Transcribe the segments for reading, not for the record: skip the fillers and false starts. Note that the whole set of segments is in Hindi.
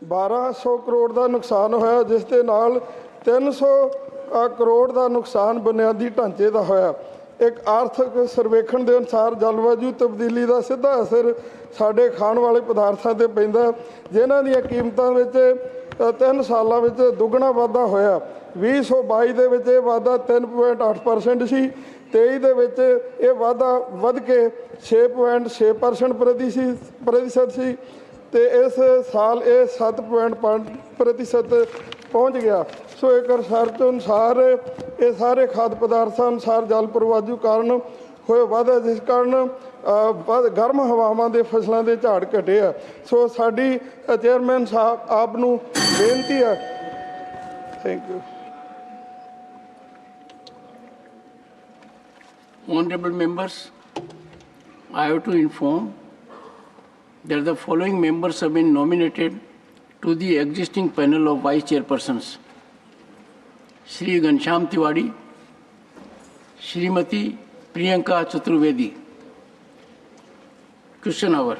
1200 ਕਰੋੜ ਦਾ ਨੁਕਸਾਨ ਹੋਇਆ, ਜਿਸ ਦੇ ਨਾਲ 300 ਕਰੋੜ ਦਾ ਨੁਕਸਾਨ ਬੁਨਿਆਦੀ ਢਾਂਚੇ ਦਾ ਹੋਇਆ। ਇੱਕ ਆਰਥਿਕ ਸਰਵੇਖਣ ਦੇ ਅਨੁਸਾਰ ਜਲਵਾਯੂ ਤਬਦੀਲੀ ਦਾ ਸਿੱਧਾ ਅਸਰ ਸਾਡੇ ਖਾਣ ਵਾਲੇ ਪਦਾਰਥਾਂ 'ਤੇ ਪੈਂਦਾ, ਜਿਨ੍ਹਾਂ ਦੀਆਂ ਕੀਮਤਾਂ ਵਿੱਚ 3 ਸਾਲਾਂ ਵਿੱਚ ਦੁੱਗਣਾ ਵਾਧਾ ਹੋਇਆ। 2022 ਦੇ ਵਿੱਚ ਇਹ ਵਾਧਾ 3.8% ਸੀ, 23 ਦੇ ਵਿੱਚ ਇਹ ਵਾਧਾ ਵੱਧ ਕੇ 6.6% ਪ੍ਰਤੀਸ਼ਤ ਸੀ ਤੇ ਇਸ ਸਾਲ ਇਹ 7.5% ਪਹੁੰਚ ਗਿਆ। ਸੋ ਇੱਕ ਰਿਸਰਚ ਅਨੁਸਾਰ ਇਹ ਸਾਰੇ ਖਾਦ ਪਦਾਰਥਾਂ ਅਨੁਸਾਰ ਜਲ ਪ੍ਰਵਾਜੂ ਕਾਰਨ ਹੋਏ ਵਾਧਾ, ਜਿਸ ਕਾਰਨ ਗਰਮ ਹਵਾਵਾਂ ਦੇ ਫਸਲਾਂ ਦੇ ਝਾੜ ਘਟੇ ਆ। ਸੋ ਸਾਡੀ ਚੇਅਰਮੈਨ ਸਾਹਿਬ ਆਪ ਨੂੰ ਬੇਨਤੀ ਹੈ। Thank you. Honorable members, I have to inform that the following members have been nominated to the existing panel of vice chairpersons: Shri Ghanshyam Tiwari, Shrimati Priyanka Chaturvedi. Question hour.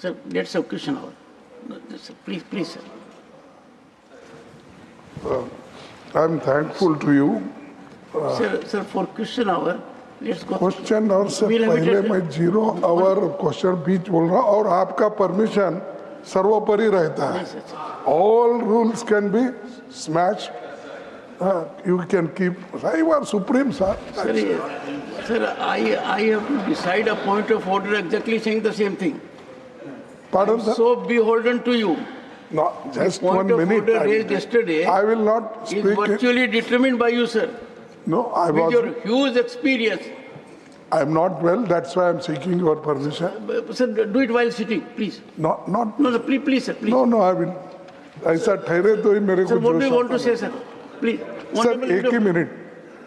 Sir, let's have question hour. Please, sir. I'm thankful to you. Sir, for question hour, let's go. Question और से पहले मैं 0 आवर क्वेश्चन बीच बोल रहा हूँ और आपका परमिशन सर्वोपरि रहता है. All rules can be smashed. You can keep. You are supreme, sir. Sir, I have to decide a point of order exactly saying the same thing. Pardon, sir? So beholden to you. No, just 1 Point of minute. order raised yesterday I will not speak. is virtually determined by you, sir. No, I With was. your huge experience. I am not well. That's why I am seeking your permission. Sir, do it while sitting, please. Not. No, please, sir, please. No, I will. ऐसा ठहरे तो ही मेरे को Sir, what do you जोश want to say, sir? Please. Sir Honorable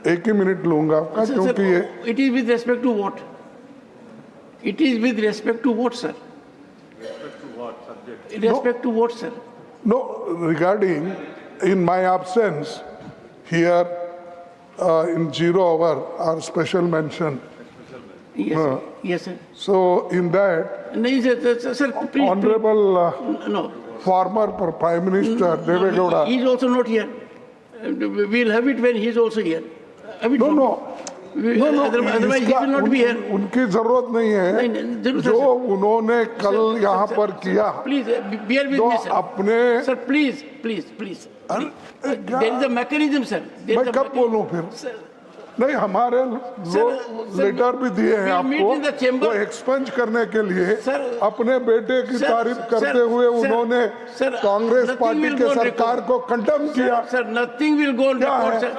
एक ही मिनट लूंगा आपका, Sir, क्योंकि ये it is with respect to what? It is with respect to what, sir? Respect to what, sir? no, regarding in my absence here in 0 hour our special mention. Yes, sir. Yes, sir. So in that No, sir, please. honorable No. former Prime Minister Deve Gowda. He is also not here. We'll have it when he is also here. Have it No, from- no. No, Otherwise he will not be here. उनकी जरूरत नहीं है. नहीं, जरूर, जो सर. उन्होंने कल यहाँ पर किया, Please, bear with जो me, sir. अपने Sir, please. There is a mechanism, sir. There is मैं a कब बोलूं फिर? Sir, नहीं, हमारे लेटर भी दिए हैं we'll meet in the आपको, chamber. वो एक्सपेंज करने के लिए Sir, अपने बेटे की sir, तारीफ sir, करते sir, हुए sir, उन्होंने sir, Congress nothing party will के go on सरकार record. को कंडम किया. Sir, nothing will go on क्या record, है? sir.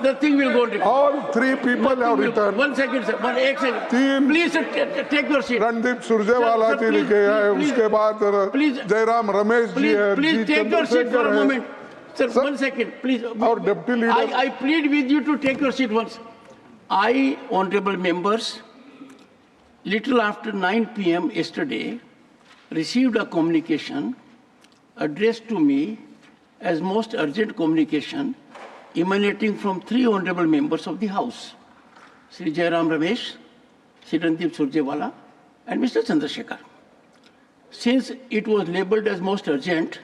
Nothing will go on record. All 3 people have returned. 1 second, sir. 1 second. तीन- Please, sir, take your seat. Randeep Surjewala Sir, ji please, लिखे हैं, please, उसके बाद please, जयराम रमेश जी है, Please ji take your seat for Chandrashekhar a है. moment. Sir, Sir, 1 second, please. और deputy leader I plead with you to take your seat once. I, honorable members, little after 9 p.m. yesterday, received a communication addressed to me as most urgent communication emanating from 3 honorable members of the House, Sri Jairam Ramesh, Sri Randeep Surjewala, and Mr. Chandrasekhar. Since it was labeled as most urgent,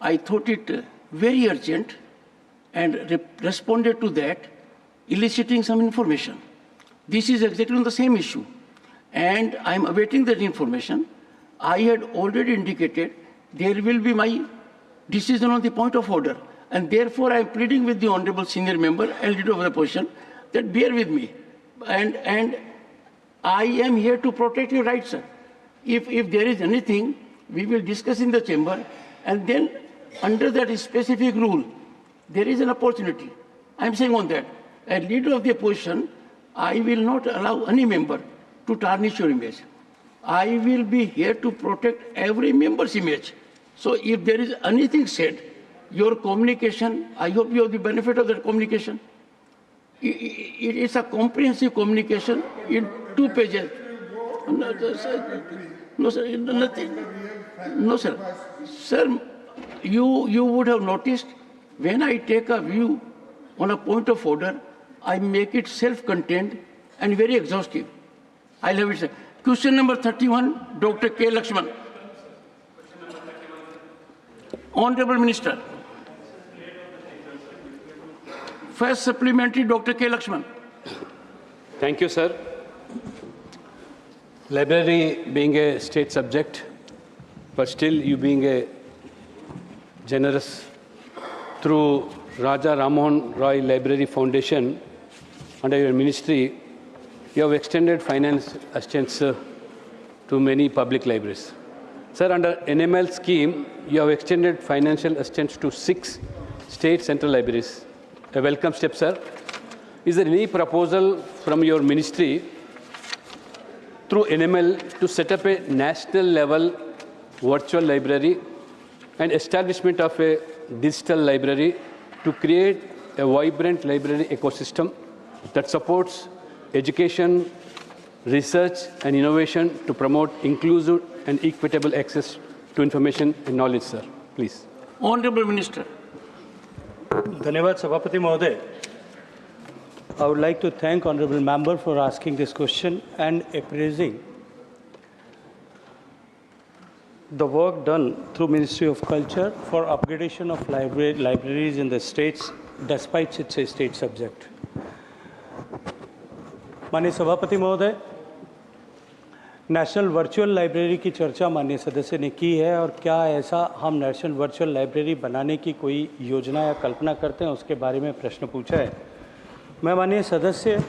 I thought it very urgent and responded to that, eliciting some information. This is exactly on the same issue, and I am awaiting that information. I had already indicated there will be my decision on the point of order, and therefore I am pleading with the honorable senior member and leader of the opposition that bear with me, and I am here to protect your rights, sir. If there is anything, we will discuss in the chamber, and then under that specific rule, there is an opportunity. I am saying on that, as leader of the opposition, I will not allow any member to tarnish your image. I will be here to protect every member's image. So if there is anything said, your communication, I hope you have the benefit of that communication. It's a comprehensive communication in 2 pages. No, sir, nothing. No, sir. Sir, you would have noticed when I take a view on a point of order, I make it self-contained and very exhaustive. I'll have it, sir. Question number 31, Dr. K. Lakshman. Honorable Minister. First supplementary, Dr. K. Lakshman. Thank you, sir. Library being a state subject, but still you being a generous through Raja Rammohun Roy Library Foundation under your ministry, you have extended finance assistance to many public libraries. Sir, under NML scheme, you have extended financial assistance to 6 state central libraries. A welcome step, sir. Is there any proposal from your ministry through NML to set up a national level virtual library and establishment of a digital library to create a vibrant library ecosystem that supports education, research and innovation to promote inclusive and equitable access to information and knowledge, sir? Please. Honorable Minister. धन्यवाद सभापति महोदय. I would like to thank honorable member for asking this question and appraising the work done through Ministry of Culture for upgradation of libraries in the states despite it's a state subject. माननीय सभापति महोदय, नेशनल वर्चुअल लाइब्रेरी की चर्चा माननीय सदस्य ने की है और क्या ऐसा हम नेशनल वर्चुअल लाइब्रेरी बनाने की कोई योजना या कल्पना करते हैं, उसके बारे में प्रश्न पूछा है. मैं माननीय सदस्य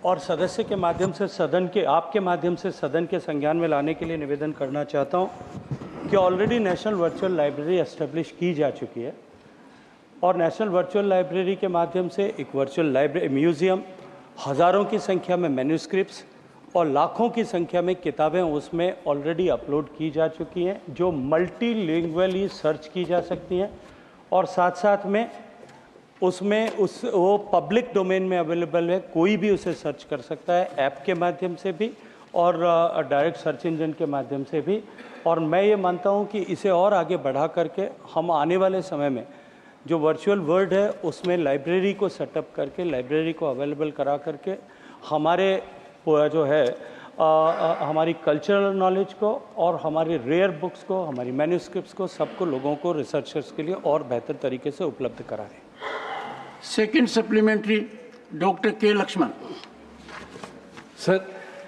और सदस्य के माध्यम से आपके माध्यम से सदन के संज्ञान में लाने के लिए निवेदन करना चाहता हूं कि already national virtual library establish की जा चुकी है और नेशनल वर्चुअल लाइब्रेरी के माध्यम से एक वर्चुअल लाइब्रेरी म्यूज़ियम, हज़ारों की संख्या में मैन्यूस्क्रिप्ट्स और लाखों की संख्या में किताबें उसमें ऑलरेडी अपलोड की जा चुकी हैं जो मल्टीलिंगुअली सर्च की जा सकती हैं और साथ साथ में उसमें वो पब्लिक डोमेन में अवेलेबल है, कोई भी उसे सर्च कर सकता है ऐप के माध्यम से भी और डायरेक्ट सर्च इंजन के माध्यम से भी. और मैं ये मानता हूँ कि इसे और आगे बढ़ा करके हम आने वाले समय में जो वर्चुअल वर्ल्ड है उसमें लाइब्रेरी को सेटअप करके लाइब्रेरी को अवेलेबल करा करके हमारे जो है हमारी कल्चरल नॉलेज को और हमारी रेयर बुक्स को, हमारी मैन्यूस्क्रिप्ट्स को, सबको लोगों को रिसर्चर्स के लिए और बेहतर तरीके से उपलब्ध कराएं. Second supplementary, Dr. K. Lakshman. Sir,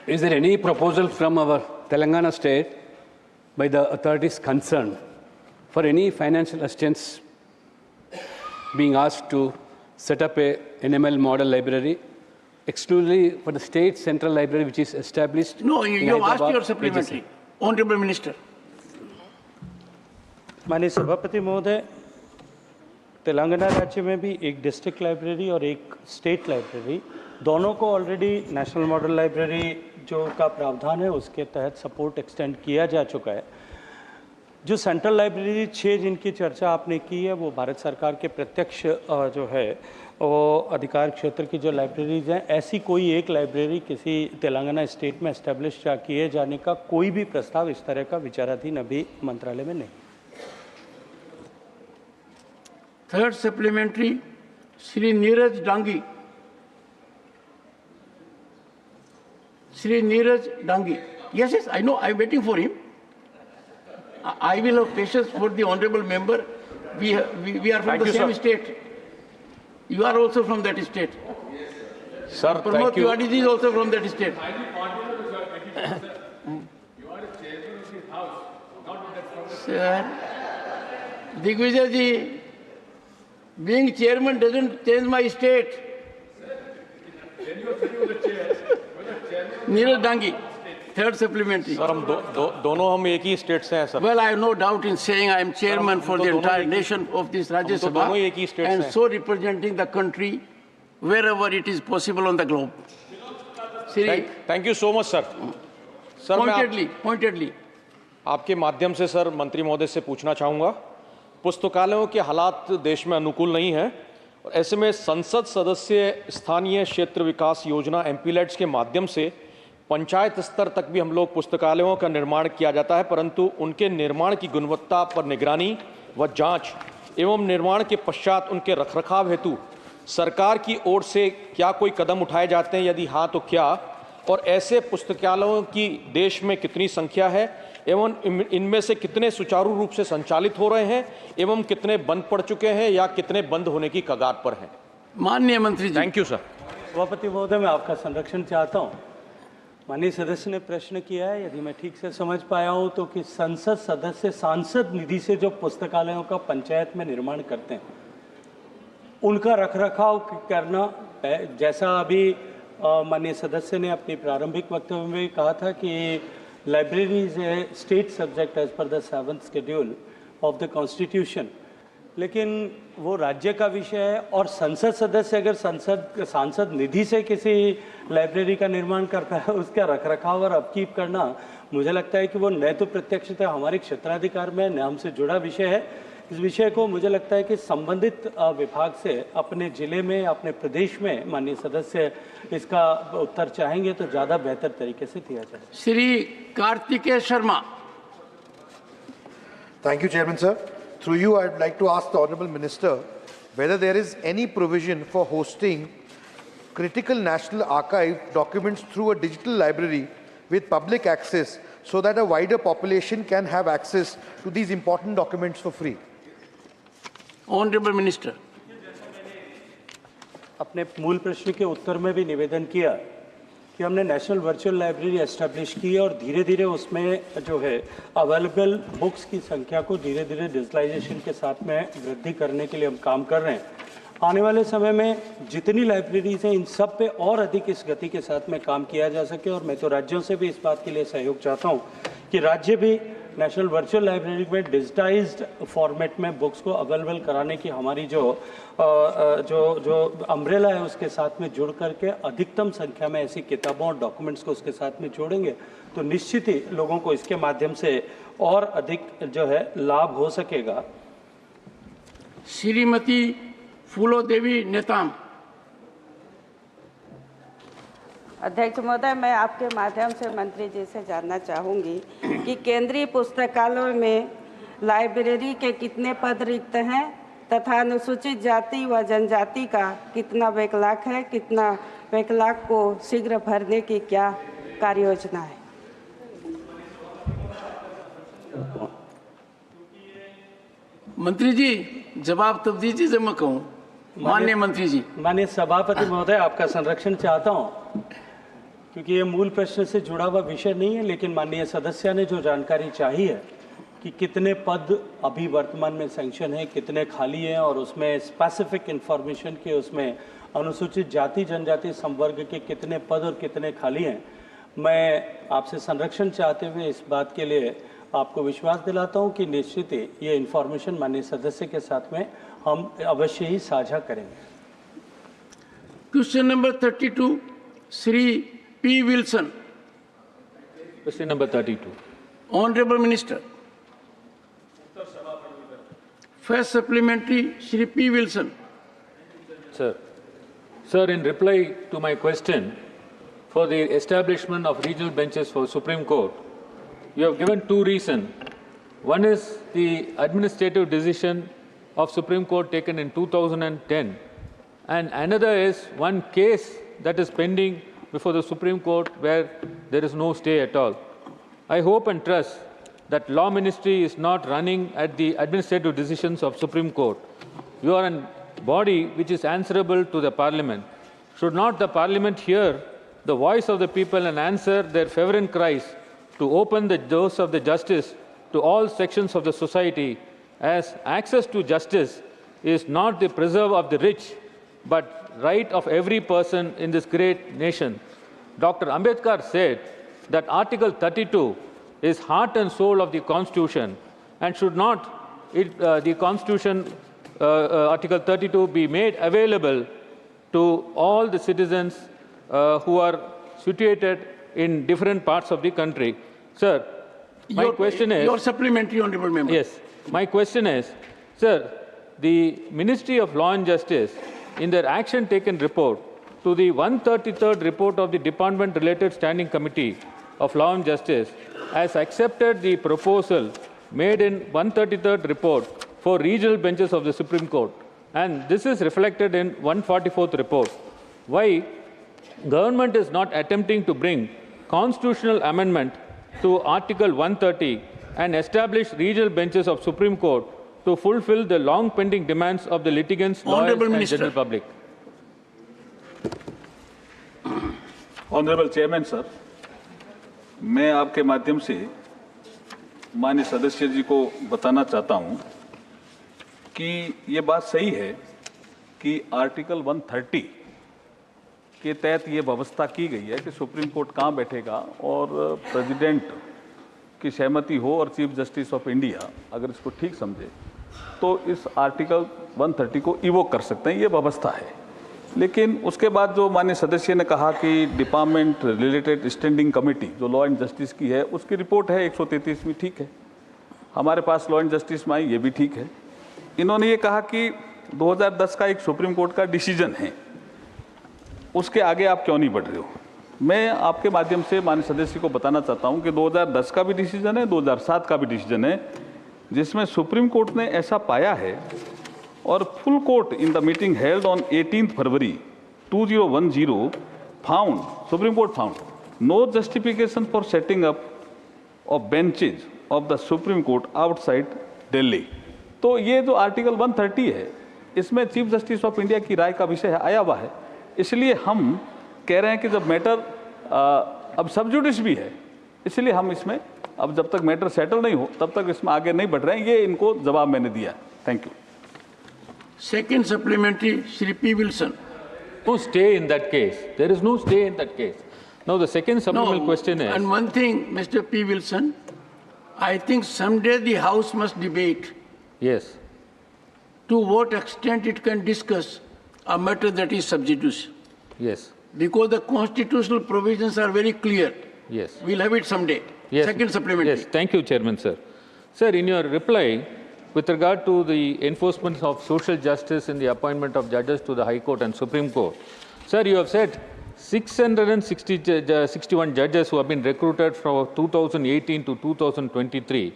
is there any proposal from our Telangana state by the authorities concerned for any financial assistance being asked to set up a NML model library exclusively for the state central library which is established? No, in you have asked Hyderabad, your supplementary. Agency. Honorable Minister. माननीय सभापति महोदय, तेलंगाना राज्य में भी एक डिस्ट्रिक्ट लाइब्रेरी और एक स्टेट लाइब्रेरी दोनों को ऑलरेडी नेशनल मॉडल लाइब्रेरी जो का प्रावधान है उसके तहत सपोर्ट एक्सटेंड किया जा चुका है. जो सेंट्रल लाइब्रेरी 6 जिनकी चर्चा आपने की है वो भारत सरकार के प्रत्यक्ष जो है वो अधिकार क्षेत्र की जो लाइब्रेरीज हैं, ऐसी कोई एक लाइब्रेरी किसी तेलंगाना स्टेट में एस्टेब्लिश किए जाने का कोई भी प्रस्ताव इस तरह का विचाराधीन अभी मंत्रालय में नहीं. Third supplementary, Shri Neeraj Dangi. Shri Neeraj Dangi. Yes, yes, I know, I'm waiting for him. I will have patience for the honorable member. We are from the same state. You are also from that state. Sir, Pramod thank you. Tiwari ji is also from that state. You are a chairman of this house, not from the Sir, Digvijay ji, being chairman doesn't change my state. Neeraj Dangi, third supplementary. Sir हम दोनों हम एक ही स्टेट से हैं sir. Well, I have no doubt in saying I am chairman for the entire nation of this Rajya दोनों एक ही state Sabha and से हैं. so representing the country wherever it is possible on the globe. Shri, thank you so much sir. Sir मैं pointedly. आपके माध्यम से सर मंत्री महोदय से पूछना चाहूँगा, पुस्तकालयों के हालात देश में अनुकूल नहीं हैं और ऐसे में संसद सदस्य स्थानीय क्षेत्र विकास योजना एमपीलैट्स के माध्यम से पंचायत स्तर तक भी हम लोग पुस्तकालयों का निर्माण किया जाता है, परंतु उनके निर्माण की गुणवत्ता पर निगरानी व जांच एवं निर्माण के पश्चात उनके रखरखाव हेतु सरकार की ओर से क्या कोई कदम उठाए जाते हैं, यदि हाँ तो क्या, और ऐसे पुस्तकालयों की देश में कितनी संख्या है एवं इनमें से कितने सुचारू रूप से संचालित हो रहे हैं एवं कितने बंद पड़ चुके हैं या कितने बंद होने की कगार पर हैं? माननीय मंत्री जी। Thank you sir. सभापति महोदय, मैं आपका संरक्षण चाहता हूं। माननीय सदस्य ने प्रश्न किया है, यदि मैं ठीक से समझ पाया हूं तो, कि संसद सदस्य सांसद निधि से जो पुस्तकालयों का पंचायत में निर्माण करते हैं उनका रखरखाव करना, जैसा अभी माननीय सदस्य ने अपनी प्रारंभिक वक्तव्य में कहा था कि library is a state subject as per the 7th schedule of the constitution, लेकिन वो राज्य का विषय है। और संसद सदस्य अगर सांसद निधि से किसी लाइब्रेरी का निर्माण करता है, उसका रखरखाव और अपकीप करना, मुझे लगता है कि वो न तो प्रत्यक्षतः हमारे क्षेत्राधिकार में न हमसे जुड़ा विषय है। इस विषय को मुझे लगता है कि संबंधित विभाग से अपने जिले में, अपने प्रदेश में माननीय सदस्य इसका उत्तर चाहेंगे तो ज़्यादा बेहतर तरीके से दिया जाए। Shri Kartikeya Sharma. Thank you, Chairman, sir. Through you, I'd like to ask the Honourable Minister whether there is any provision for hosting critical national archive documents through a digital library with public access so that a wider population can have access to these important documents for free. Honourable minister. अपने मूल प्रश्न के उत्तर में भी निवेदन किया कि हमने नेशनल वर्चुअल लाइब्रेरी एस्टेब्लिश की है और धीरे धीरे उसमें जो है अवेलेबल बुक्स की संख्या को धीरे धीरे डिजिटलाइजेशन के साथ में वृद्धि करने के लिए हम काम कर रहे हैं। आने वाले समय में जितनी लाइब्रेरीज हैं, इन सब पे और अधिक इस गति के साथ में काम किया जा सके। और मैं तो राज्यों से भी इस बात के लिए सहयोग चाहता हूँ कि राज्य भी नेशनल वर्चुअल लाइब्रेरी में डिजिटाइज्ड फॉर्मेट में बुक्स को अवेलेबल कराने की हमारी जो अम्ब्रेला है उसके साथ में जुड़ करके अधिकतम संख्या में ऐसी किताबों और डॉक्यूमेंट्स को उसके साथ में जोड़ेंगे तो निश्चित ही लोगों को इसके माध्यम से और अधिक जो है लाभ हो सकेगा। श्रीमती फूलो देवी नेताम। अध्यक्ष महोदय, मैं आपके माध्यम से मंत्री जी से जानना चाहूँगी कि केंद्रीय पुस्तकालय में लाइब्रेरी के कितने पद रिक्त हैं तथा अनुसूचित जाति व जनजाति का कितना बैकलॉग है, कितना बैकलॉग को शीघ्र भरने की क्या कार्य योजना है? मंत्री जी जवाब तब दीजिए जब मैं कहूँ। माननीय मंत्री जी। माननीय सभापति महोदय, आपका संरक्षण चाहता हूँ क्योंकि ये मूल प्रश्न से जुड़ा हुआ विषय नहीं है, लेकिन माननीय सदस्य ने जो जानकारी चाहिए कि कितने पद अभी वर्तमान में सैंक्शन है, कितने खाली हैं और उसमें स्पेसिफिक इंफॉर्मेशन के उसमें अनुसूचित जाति जनजाति संवर्ग के कितने पद और कितने खाली हैं, मैं आपसे संरक्षण चाहते हुए इस बात के लिए आपको विश्वास दिलाता हूं कि निश्चित ही ये इंफॉर्मेशन माननीय सदस्य के साथ में हम अवश्य ही साझा करेंगे। Question number 32 Shri P Wilson. Question number 32। Honourable minister. First supplementary Shri P Wilson. Sir, in reply to my question for the establishment of regional benches for Supreme Court, you have given two reasons. One is the administrative decision of Supreme Court taken in 2010, and another is one case that is pending before the Supreme Court where there is no stay at all. I hope and trust that Law Ministry is not running at the administrative decisions of Supreme Court. You are a body which is answerable to the Parliament. Should not the Parliament hear the voice of the people and answer their fervent cries to open the doors of the justice to all sections of the society, as access to justice is not the preserve of the rich, but right of every person in this great nation. Dr. Ambedkar said that Article 32 is heart and soul of the Constitution, and should not the Constitution, Article 32, be made available to all the citizens who are situated in different parts of the country. Sir, my question is... Your supplementary, honourable member. Yes. My question is, sir, the Ministry of Law and Justice, in their action taken report to the 133rd report of the Department-related Standing Committee of Law and Justice, has accepted the proposal made in 133rd report for regional benches of the Supreme Court. and this is reflected in 144th report. Why government is not attempting to bring constitutional amendment to Article 130 and establish regional benches of Supreme Court to fulfill the long pending demands of the litigants, lawyers Honorable and Minister. general public. Honourable chairman sir, मैं आपके माध्यम से माननीय सदस्य जी को बताना चाहता हूं कि ये बात सही है कि आर्टिकल 130 के तहत ये व्यवस्था की गई है कि सुप्रीम कोर्ट कहाँ बैठेगा और प्रेसिडेंट की सहमति हो और चीफ जस्टिस ऑफ इंडिया अगर इसको ठीक समझे तो इस आर्टिकल 130 को इवोक कर सकते हैं, ये व्यवस्था है। लेकिन उसके बाद जो माननीय सदस्य ने कहा कि डिपार्टमेंट रिलेटेड स्टैंडिंग कमेटी जो लॉ एंड जस्टिस की है उसकी रिपोर्ट है 133 में, ठीक है। हमारे पास लॉ एंड जस्टिस में आई, ये भी ठीक है। इन्होंने ये कहा कि 2010 का एक सुप्रीम कोर्ट का डिसीजन है, उसके आगे आप क्यों नहीं बढ़ रहे हो। मैं आपके माध्यम से माननीय सदस्य को बताना चाहता हूँ कि 2010 का भी डिसीजन है, 2007 का भी डिसीजन है, जिसमें सुप्रीम कोर्ट ने ऐसा पाया है और full court in the meeting held on 18 February 2010 found, supreme court found no justification for setting up of benches of the supreme court outside Delhi. तो ये जो आर्टिकल 130 है इसमें चीफ जस्टिस ऑफ इंडिया की राय का विषय आया हुआ है, इसलिए हम कह रहे हैं कि जब मैटर अब सब जुडिस भी है, इसलिए हम इसमें अब जब तक मैटर सेटल नहीं हो तब तक इसमें आगे नहीं बढ़ रहे हैं। ये इनको जवाब मैंने दिया। Thank you. Second supplementary, Shri P. Wilson. No stay in that case. There is no stay in that case. Now the second supplemental question is. And one thing, Mr. P. Wilson, I think someday the House must debate Yes. to what extent it can discuss a matter that is sub judice. Yes. Because the constitutional provisions are very clear. Yes. We'll have it someday. Yes. Second supplementary. Yes. Thank you, Chairman, sir. Sir, in your reply, with regard to the enforcement of social justice in the appointment of judges to the High Court and Supreme Court, sir, you have said 661 judges who have been recruited from 2018 to 2023.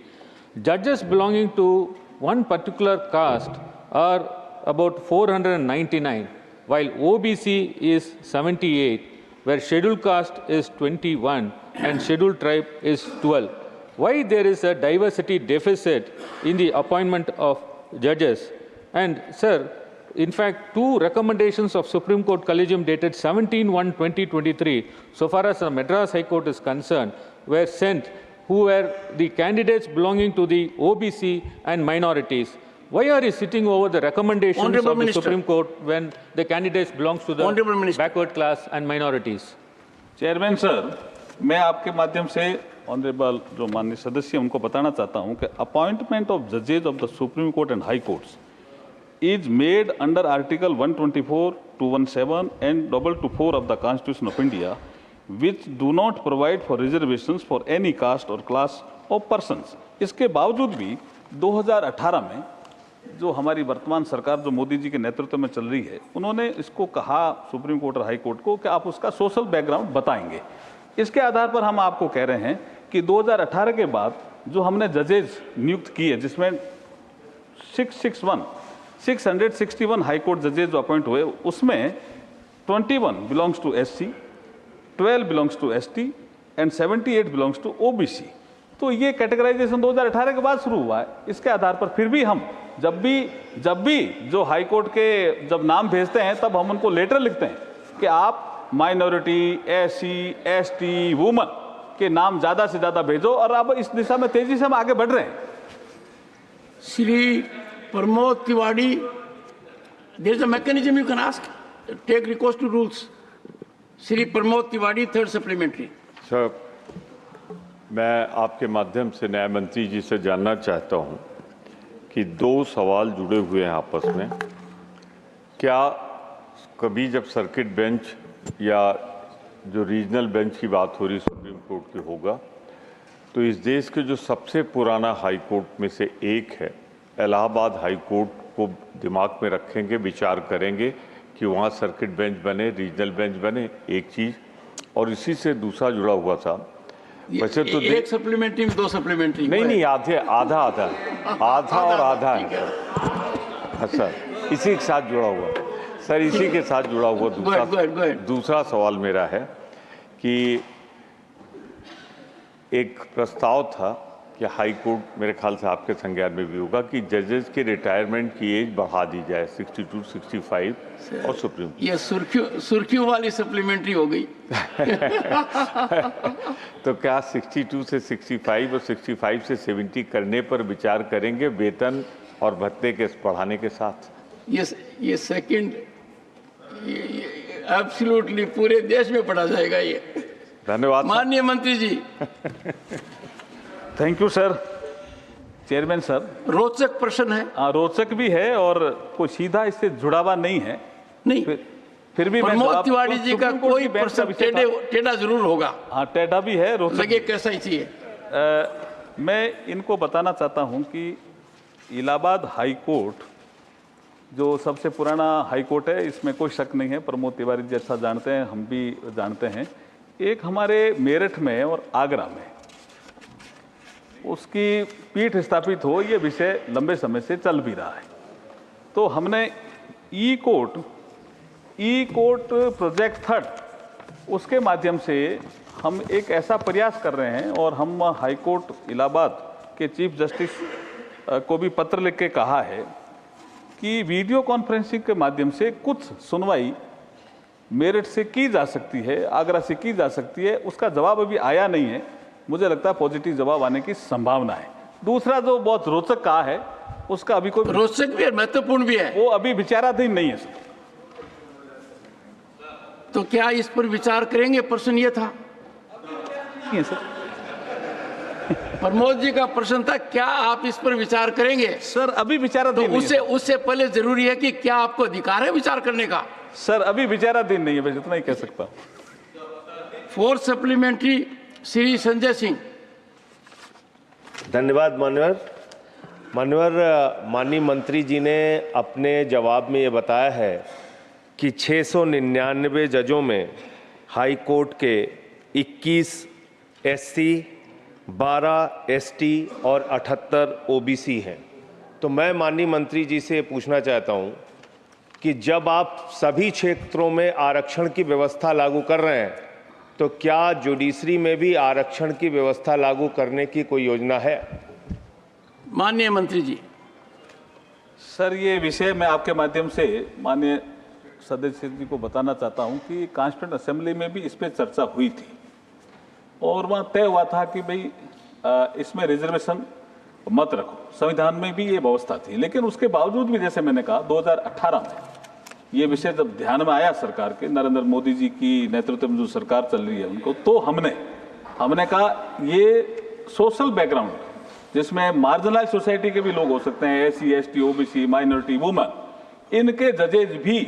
Judges belonging to one particular caste are about 499, while OBC is 78, where scheduled caste is 21 and scheduled tribe is 12. Why there is a diversity deficit in the appointment of judges? And sir, in fact, two recommendations of Supreme Court Collegium dated 17/1/2023, so far as the Madras High Court is concerned, were sent who were the candidates belonging to the OBC and minorities. Why are you sitting over the recommendations Honorable of Minister. the Supreme Court when the candidates belongs to the Honorable Minister. backward class and minorities? Chairman sir, मैं आपके माध्यम से ऑनरेबल जो माननीय सदस्य उनको बताना चाहता हूं कि अपॉइंटमेंट ऑफ जजेज of the supreme court and high courts is made under Article 124, 217 and 224 of the Constitution of India, which do not provide for reservations for any caste or class of persons. इसके बावजूद भी 2018 में जो हमारी वर्तमान सरकार जो मोदी जी के नेतृत्व में चल रही है, उन्होंने इसको कहा सुप्रीम कोर्ट और हाई कोर्ट को कि आप उसका सोशल बैकग्राउंड बताएंगे। इसके आधार पर हम आपको कह रहे हैं कि 2018 के बाद जो हमने जजेज नियुक्त किए, जिसमें 661 हाई कोर्ट जजेज जो अपॉइंट हुए, उसमें 21 belongs to SC, 12 belongs to ST and 78 belongs to OBC. तो ये कैटेगराइजेशन 2018 के बाद शुरू हुआ है। इसके आधार पर फिर भी हम जब भी जो हाई कोर्ट के जब नाम भेजते हैं तब हम उनको लेटर लिखते हैं कि आप माइनॉरिटी, एससी, एसटी, वुमन के नाम ज़्यादा से ज़्यादा भेजो, और अब इस दिशा में तेजी से हम आगे बढ़ रहे हैं। Shri Pramod Tiwari, there is a mechanism you can ask, take recourse to rules. Shri Pramod Tiwari, third supplementary. Sir, मैं आपके माध्यम से न्याय मंत्री जी से जानना चाहता हूं कि दो सवाल जुड़े हुए हैं आपस में। क्या कभी जब सर्किट बेंच या जो रीजनल बेंच की बात हो रही सुप्रीम कोर्ट की होगा, तो इस देश के जो सबसे पुराना हाई कोर्ट में से एक है, इलाहाबाद हाई कोर्ट को दिमाग में रखेंगे, विचार करेंगे कि वहाँ सर्किट बेंच बने, रीजनल बेंच बने, एक चीज़। और इसी से दूसरा जुड़ा हुआ था, वैसे तो एक सप्लीमेंट्री में दो सप्लीमेंट्री नहीं, आधा और आधा है। हाँ सर, इसी के साथ जुड़ा हुआ सर, इसी के साथ जुड़ा हुआ Go ahead. दूसरा सवाल मेरा है कि एक प्रस्ताव था कि हाई कोर्ट, मेरे ख्याल से आपके संज्ञान में भी होगा, कि जजेस के रिटायरमेंट की एज बढ़ा दी जाए 62, 65 और सुप्रीम। ये सुर्खियों वाली सप्लीमेंट्री हो गई। तो क्या 62 से 65 और 65 से 70 करने पर विचार करेंगे वेतन और भत्ते के बढ़ाने के साथ? ये सेकंड एब्सोल्युटली पूरे देश में पढ़ा जाएगा ये। धन्यवाद माननीय मंत्री जी। Thank you sir. Chairman sir, रोचक प्रश्न है। रोचक भी है और कोई सीधा इससे जुड़ा हुआ नहीं है। नहीं, फिर भी प्रमोद तिवारी जी का कोई प्रश्न टेढ़ा जरूर होगा। हाँ, टेढ़ा भी है, रोचक लगे कैसा ही चाहिए। मैं इनको बताना चाहता हूं कि इलाहाबाद हाई कोर्ट जो सबसे पुराना हाई कोर्ट है, इसमें कोई शक नहीं है, प्रमोद तिवारी जी अच्छा जानते हैं, हम भी जानते हैं। एक हमारे मेरठ में और आगरा में उसकी पीठ स्थापित हो, ये विषय लंबे समय से चल भी रहा है। तो हमने ई कोर्ट प्रोजेक्ट 3 उसके माध्यम से हम एक ऐसा प्रयास कर रहे हैं, और हम हाई कोर्ट इलाहाबाद के चीफ जस्टिस को भी पत्र लिख के कहा है कि वीडियो कॉन्फ्रेंसिंग के माध्यम से कुछ सुनवाई मेरठ से की जा सकती है, आगरा से की जा सकती है। उसका जवाब अभी आया नहीं है, मुझे लगता है पॉजिटिव जवाब आने की संभावना है। दूसरा जो बहुत रोचक कहा है, उसका अभी कोई रोचक भी है, महत्वपूर्ण भी है, वो अभी विचाराधीन नहीं है सर। तो क्या इस पर विचार करेंगे? प्रश्न ये था सर। प्रमोद जी का प्रश्न था, क्या आप इस पर विचार करेंगे? सर अभी विचाराधीन तो उससे पहले जरूरी है कि क्या आपको अधिकार है विचार करने का? सर अभी विचाराधीन नहीं है, बस इतना ही कह सकता हूं। 4 सप्लीमेंट्री श्री संजय सिंह। धन्यवाद माननीय मंत्री जी ने अपने जवाब में ये बताया है कि 699 जजों में हाई कोर्ट के 21 एससी, 12 एसटी और 78 ओबीसी हैं। तो मैं माननीय मंत्री जी से पूछना चाहता हूं कि जब आप सभी क्षेत्रों में आरक्षण की व्यवस्था लागू कर रहे हैं, तो क्या जुडिशरी में भी आरक्षण की व्यवस्था लागू करने की कोई योजना है? माननीय मंत्री जी। सर ये विषय मैं आपके माध्यम से माननीय सदस्य जी को बताना चाहता हूं कि कॉन्स्टिट्यूएंट असेंबली में भी इस पर चर्चा हुई थी, और वहां तय हुआ था कि भाई इसमें रिजर्वेशन मत रखो। संविधान में भी ये व्यवस्था थी, लेकिन उसके बावजूद भी जैसे मैंने कहा 2018 में ये विषय जब ध्यान में आया सरकार के, नरेंद्र मोदी जी की नेतृत्व में जो सरकार चल रही है उनको, तो हमने कहा ये सोशल बैकग्राउंड जिसमें मार्जिनलाइज सोसाइटी के भी लोग हो सकते हैं, SC, ST, OBC, minority, women, इनके जजेज भी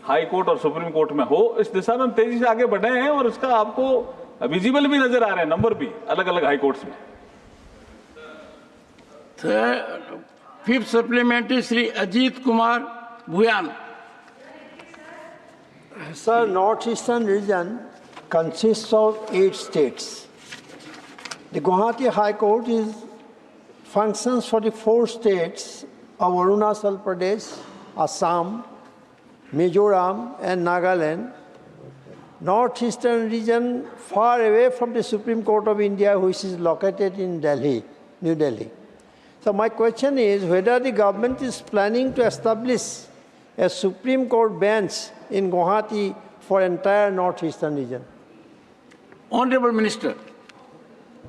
हाई कोर्ट और सुप्रीम कोर्ट में हो। इस दिशा में हम तेजी से आगे बढ़े हैं, और इसका आपको विजिबल भी नजर आ रहे हैं नंबर भी अलग अलग हाई कोर्ट्स में। 5th supplementary Shri Ajit Kumar Bhuyan. Sir, northeastern region consists of 8 states. The Guwahati High Court functions for the 4 states of Arunachal Pradesh, Assam, Mizoram and Nagaland. Northeastern region far away from the Supreme Court of India, which is located in Delhi, New Delhi. So my question is whether the government is planning to establish a Supreme Court bench in Guwahati for entire northeastern region. Honorable Minister.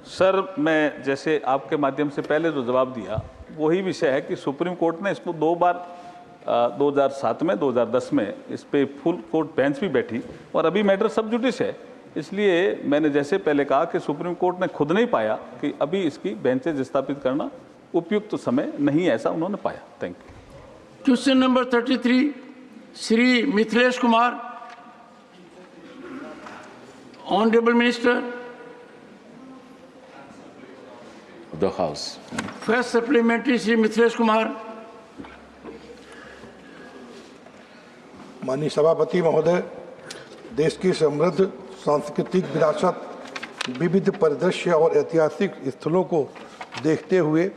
Sir मैं जैसे आपके माध्यम से पहले जो जवाब दिया वही विषय है कि सुप्रीम कोर्ट ने इसको 2 बार 2007 में 2010 में इस पे फुल कोर्ट बेंच भी बैठी, और अभी मैटर सब जुडिस है। इसलिए मैंने जैसे पहले कहा कि सुप्रीम कोर्ट ने खुद नहीं पाया कि अभी इसकी बेंचेज स्थापित करना उपयुक्त समय नहीं, ऐसा उन्होंने पाया। Thank you. Question number 33 Shri Mithilesh Kumar. Honourable minister. The House. First supplementary Shri Mithilesh Kumar. माननीय सभापति महोदय, देश की समृद्ध सांस्कृतिक विरासत, विविध परिदृश्य और ऐतिहासिक स्थलों को देखते हुए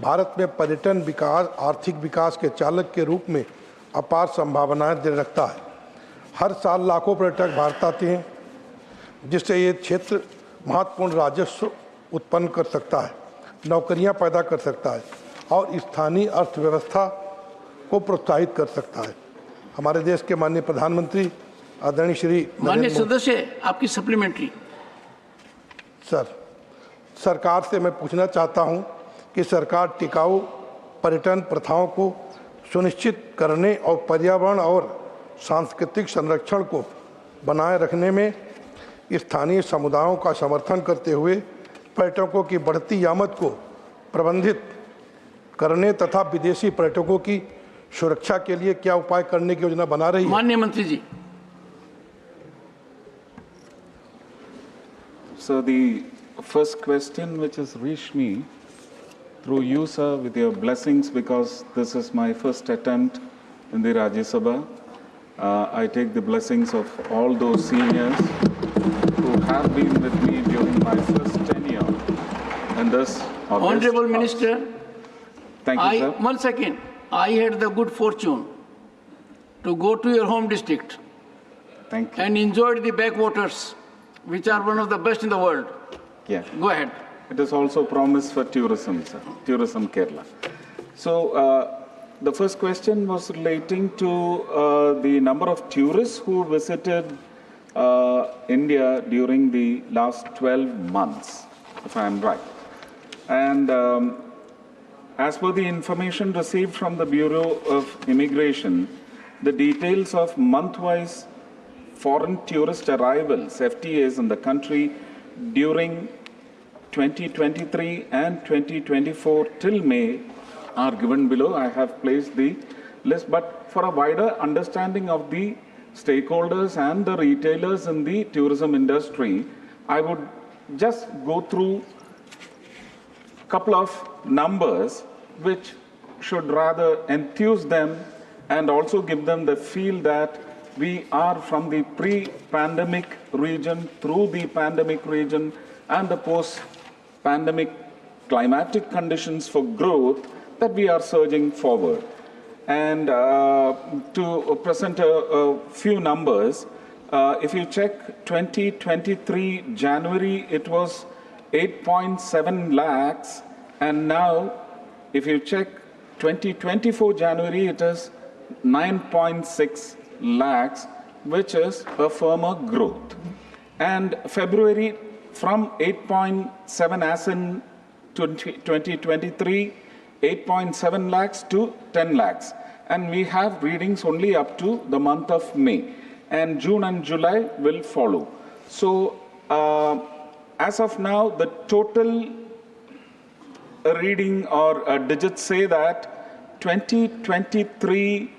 भारत में पर्यटन विकास, आर्थिक विकास के चालक के रूप में अपार संभावनाएं दे रखता है। हर साल लाखों पर्यटक भारत आते हैं, जिससे ये क्षेत्र महत्वपूर्ण राजस्व उत्पन्न कर सकता है, नौकरियां पैदा कर सकता है और स्थानीय अर्थव्यवस्था को प्रोत्साहित कर सकता है। हमारे देश के माननीय प्रधानमंत्री आदरणीय श्री माननीय सदस्य, आपकी सप्लीमेंट्री। सरकार से मैं पूछना चाहता हूं कि सरकार टिकाऊ पर्यटन प्रथाओं को सुनिश्चित करने और पर्यावरण और सांस्कृतिक संरक्षण को बनाए रखने में स्थानीय समुदायों का समर्थन करते हुए पर्यटकों की बढ़ती आमद को प्रबंधित करने तथा विदेशी पर्यटकों की सुरक्षा के लिए क्या उपाय करने की योजना बना रही है? माननीय मंत्री जी। So the first question which has reached me through you, sir, with your blessings, because this is my first attempt in the Rajya Sabha. I take the blessings of all those seniors who have been with me during my first tenure in this August. Honorable Minister, Thank you, sir. 1 second. I had the good fortune to go to your home district. Thank you. And enjoyed the backwaters, which are one of the best in the world. Yeah. Go ahead. It is also promised for tourism, sir. Tourism Kerala. So the first question was relating to the number of tourists who visited India during the last 12 months, if I am right. And as per the information received from the Bureau of Immigration, the details of month-wise foreign tourist arrivals, FTAs, in the country during 2023 and 2024 till May are given below. I have placed the list, but for a wider understanding of the stakeholders and the retailers in the tourism industry, I would just go through a couple of numbers which should rather enthuse them and also give them the feel that we are from the pre-pandemic region through the pandemic region and the post-pandemic climatic conditions for growth that we are surging forward. And to present a few numbers, if you check 2023 January, it was 8.7 lakhs, and now if you check 2024 January, it is 9.6 lakhs, which is a firmer growth. And February, from 8.7 as in 2023, 8.7 lakhs to 10 lakhs. And we have readings only up to the month of May. And June and July will follow. So as of now, the total reading or digits say that 2023,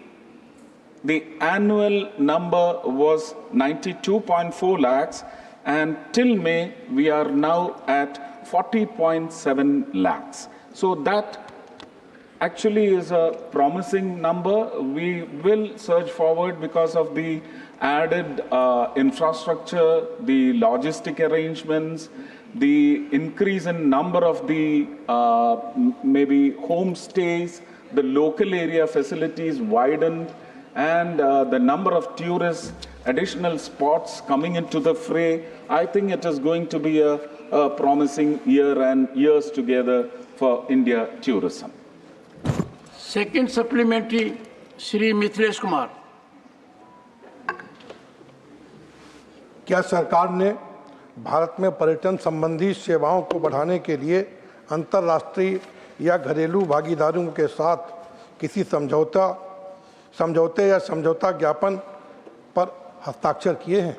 the annual number was 92.4 lakhs, and till May, we are now at 40.7 lakhs. So that actually is a promising number. We will surge forward because of the added infrastructure, the logistic arrangements, the increase in number of the maybe homestays, the local area facilities widened, and the number of tourists, additional spots coming into the fray. I think it is going to be a promising year and years together for India tourism. Second supplementary, Shri Mithilesh Kumar. क्या सरकार ने भारत में पर्यटन संबंधी सेवाओं को बढ़ाने के लिए अंतर्राष्ट्रीय या घरेलू भागीदारों के साथ किसी समझौते या समझौता ज्ञापन पर हस्ताक्षर किए हैं?